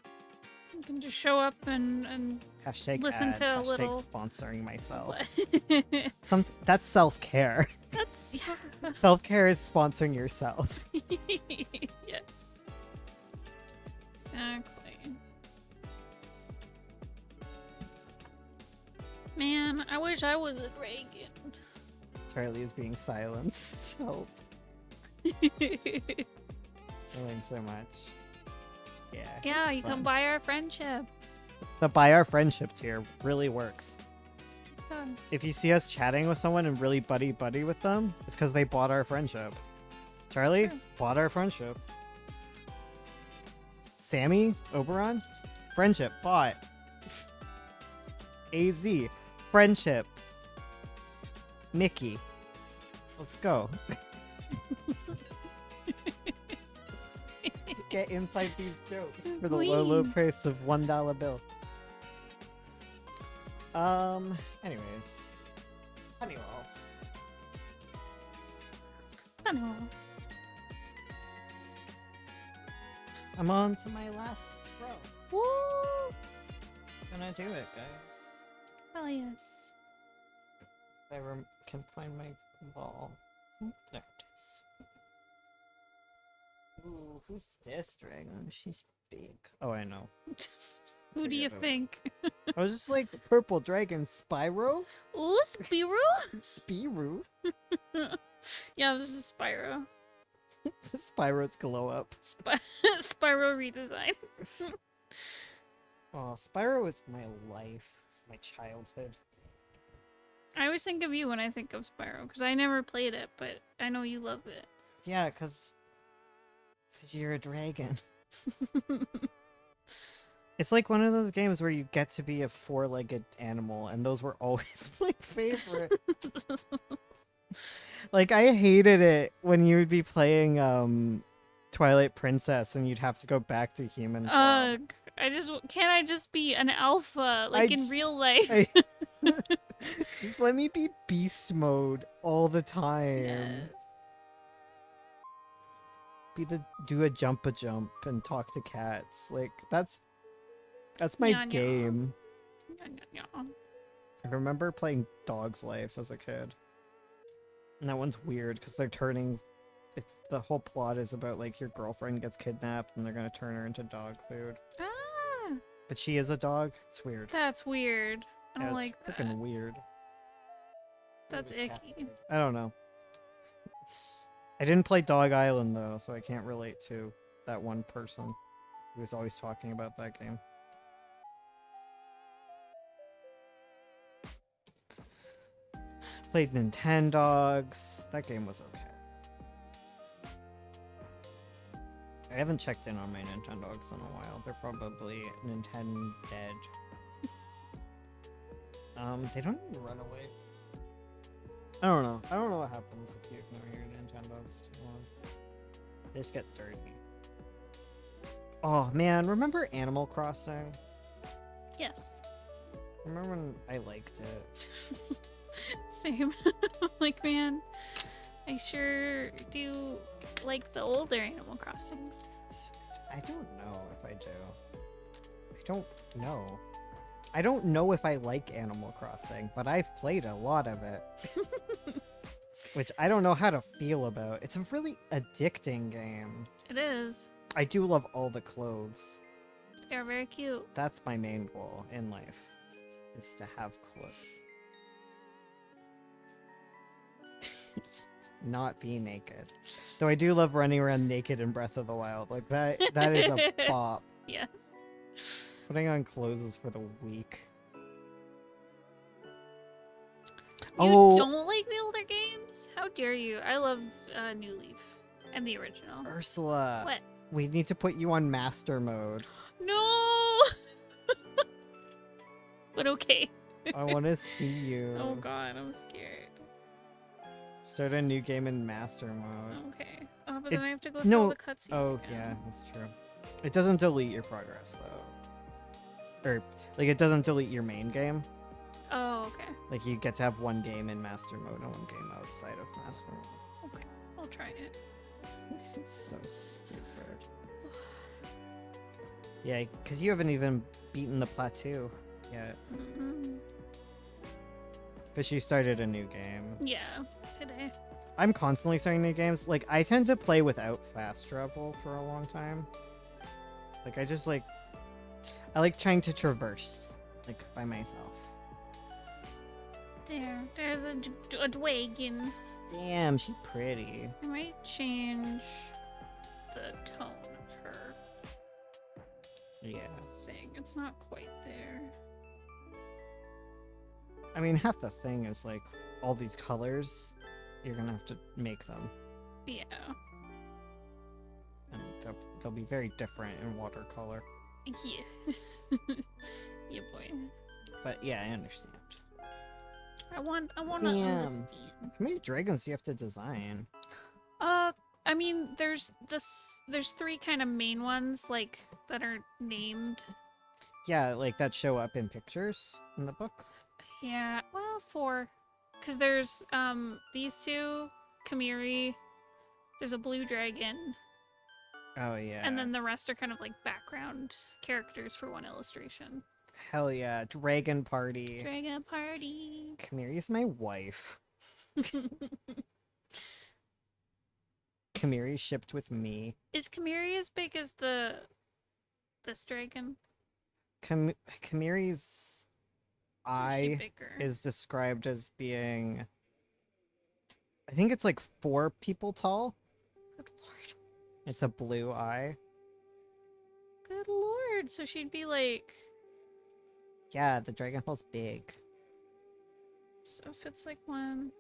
can just show up and Hashtag listen ad, to a hashtag little- sponsoring myself. that's That's self-care. yeah. Self-care is sponsoring yourself. Yes. Exactly. Man, I wish I was a dragon. Charlie is being silenced. Help. I learned so much. Yeah. Yeah, it's you fun. can buy our friendship. The buy our friendship tier really works. Does. If you see us chatting with someone and really buddy with them, it's because they bought our friendship. Charlie true. bought our friendship. Sammy Oberon, friendship bought. AZ, friendship. Mickey, let's go. Get inside these jokes for the low Queen. price of $1 bill. Anyways, Honeywells. Anyways. I'm on to my last row. Woo! Gonna do it, guys. Hell yes. If I can find my ball. There it is. Ooh, who's this dragon? She's big. Oh, I know. Who do you Forget think? I was just like the purple dragon, Spyro? Ooh, Spyro? Spyro? Yeah, this is Spyro. Spyro's glow up. Spyro redesign. Oh, Spyro is my life, my childhood. I always think of you when I think of Spyro, because I never played it, but I know you love it. Yeah, cause you're a dragon. It's like one of those games where you get to be a four-legged animal, and those were always my favorite. Like, I hated it when you would be playing Twilight Princess and you'd have to go back to human form. Can't I just be an alpha, like in real life? Just let me be beast mode all the time. Yes. Do a jump and talk to cats. Like that's my Yeah, yeah. game. Yeah. I remember playing Dog's Life as a kid. And that one's weird because they're turning the whole plot is about like your girlfriend gets kidnapped and they're gonna turn her into dog food. Ah, But she is a dog. It's weird. that's weird. I Yeah, don't it's like freaking that. weird. That's Maybe it's icky. cat food. I don't know. I didn't play Dog Island though, so I can't relate to that one person who was always talking about that game. Played Nintendogs. That game was okay. I haven't checked in on my Nintendogs in a while. They're probably Nintendo dead. They don't even run away. I don't know. I don't know what happens if you ignore your Nintendogs too long. They just get dirty. Oh man, remember Animal Crossing? Yes. Remember when I liked it? Same. Like, man, I sure do like the older Animal Crossings. I don't know if I do. I don't know. I don't know if I like Animal Crossing, but I've played a lot of it. which I don't know how to feel about. It's a really addicting game. It is. I do love all the clothes. They're very cute. That's my main goal in life, is to have clothes. Not be naked. Though I do love running around naked in Breath of the Wild. Like that is a bop. Yes. Putting on clothes is for the weak. You don't like the older games? How dare you? I love New Leaf and the original. Ursula. What? We need to put you on master mode. No! But okay. I want to see you. Oh god, I'm scared. Start a new game in master mode. Okay. Oh, but It- then I have to go through all no. the cutscenes Oh, again. yeah, that's true. It doesn't delete your progress, though. Or, like, it doesn't delete your main game. Oh, okay. Like, you get to have one game in master mode and one game outside of master mode. Okay. I'll try it. It's so stupid. Yeah, because you haven't even beaten the plateau yet. Mm-mm. Because you started a new game. Yeah, today. I'm constantly starting new games. Like, I tend to play without fast travel for a long time. Like, I like trying to traverse, like, by myself. There's a dragon. Damn, she's pretty. I might change the tone of her Yeah. thing. It's not quite there. I mean, half the thing is, like, all these colors, you're gonna have to make them. Yeah. And they'll be very different in watercolor. Yeah. Yeah, boy. But yeah, I understand. I want to Damn. understand. How many dragons do you have to design? I mean, there's there's three kind of main ones like that are named. Yeah, like that show up in pictures in the book. Yeah, well, four, because there's these two, Kamiri. There's a blue dragon, Oh yeah. and then the rest are kind of like background characters for one illustration. Hell yeah, Dragon Party. Dragon party. Kamiri's my wife. Kamiri shipped with me. Is Kamiri as big as this dragon? Kamiri's Is she eye bigger? is described as being, I think it's like 4 people tall. Good lord. It's a blue eye. Good lord. So she'd be like. Yeah, the dragon hall's big. So if it's like one.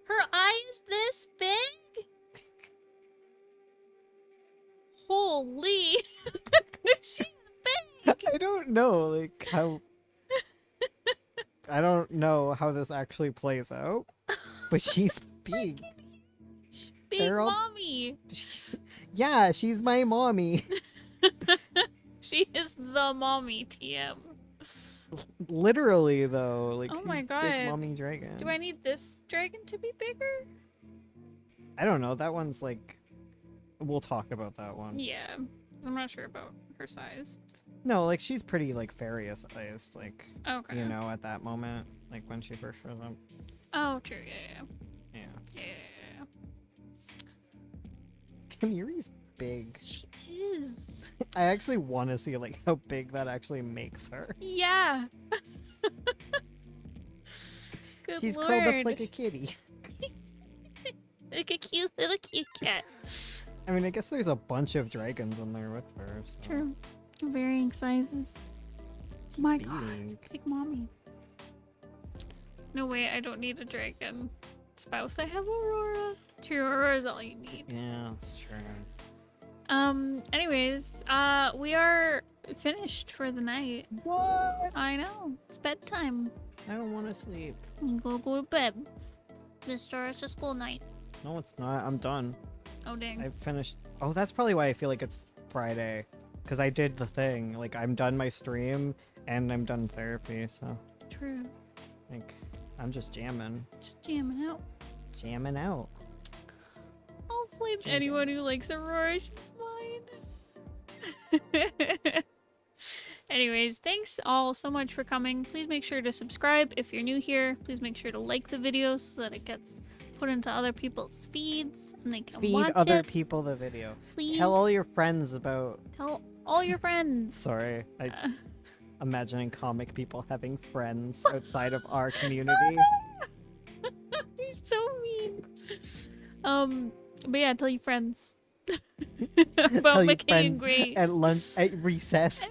Her eye is this big? Holy. She's big. I don't know, like, how. I don't know how this actually plays out, but she's big. Big They're all- mommy. Yeah, she's my mommy. She is the mommy, TM. Literally, though. Like, Oh my who's God. Big mommy dragon. Do I need this dragon to be bigger? I don't know. That one's like. We'll talk about that one. Yeah. 'Cause I'm not sure about her size. No, like she's pretty like fairy-sized, like Okay. you know, at that moment, like when she first shows up. Oh, true. Yeah. Yeah. Yeah. Kamiri's big. She is. I actually want to see like how big that actually makes her. Yeah. Good She's lord. curled up like a kitty. Like a cute little cute cat. I mean, I guess there's a bunch of dragons in there with her. So. True. Varying sizes. My god. Big. Big mommy. No way, I don't need a dragon spouse. I have Aurora. True, Aurora is all you need. Yeah, that's true. Anyways, we are finished for the night. What? I know. It's bedtime. I don't want to sleep. Go to bed. Mr. It's a school night. No, it's not. I'm done. Oh dang. I've finished. Oh, that's probably why I feel like it's Friday. Because I did the thing. Like, I'm done my stream and I'm done therapy. So, True. like, I'm just jamming. Just jamming out. Jamming out. Hopefully Jam anyone who jams. likes Aurora, she's mine. Anyways, thanks all so much for coming. Please make sure to subscribe if you're new here. Please make sure to like the video so that it gets put into other people's feeds and they can Feed watch other it. people the video. Please Tell all your friends about. tell all your friends. Sorry, I Uh, imagining comic people having friends outside of our community. You're so mean. But yeah, tell your friends about Tell your McKay and friends Gray. at lunch, at recess.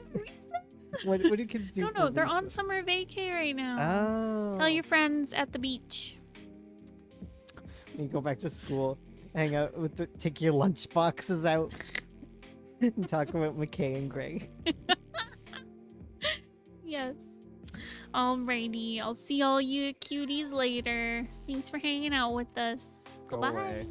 What do kids do? No, for they're on recess? summer vacay right now. Oh. Tell your friends at the beach. You go back to school, hang out with take your lunch boxes out, and talk about McKay and Gray. Yes. Alrighty, I'll see all you cuties later. Thanks for hanging out with us. Go Goodbye. away.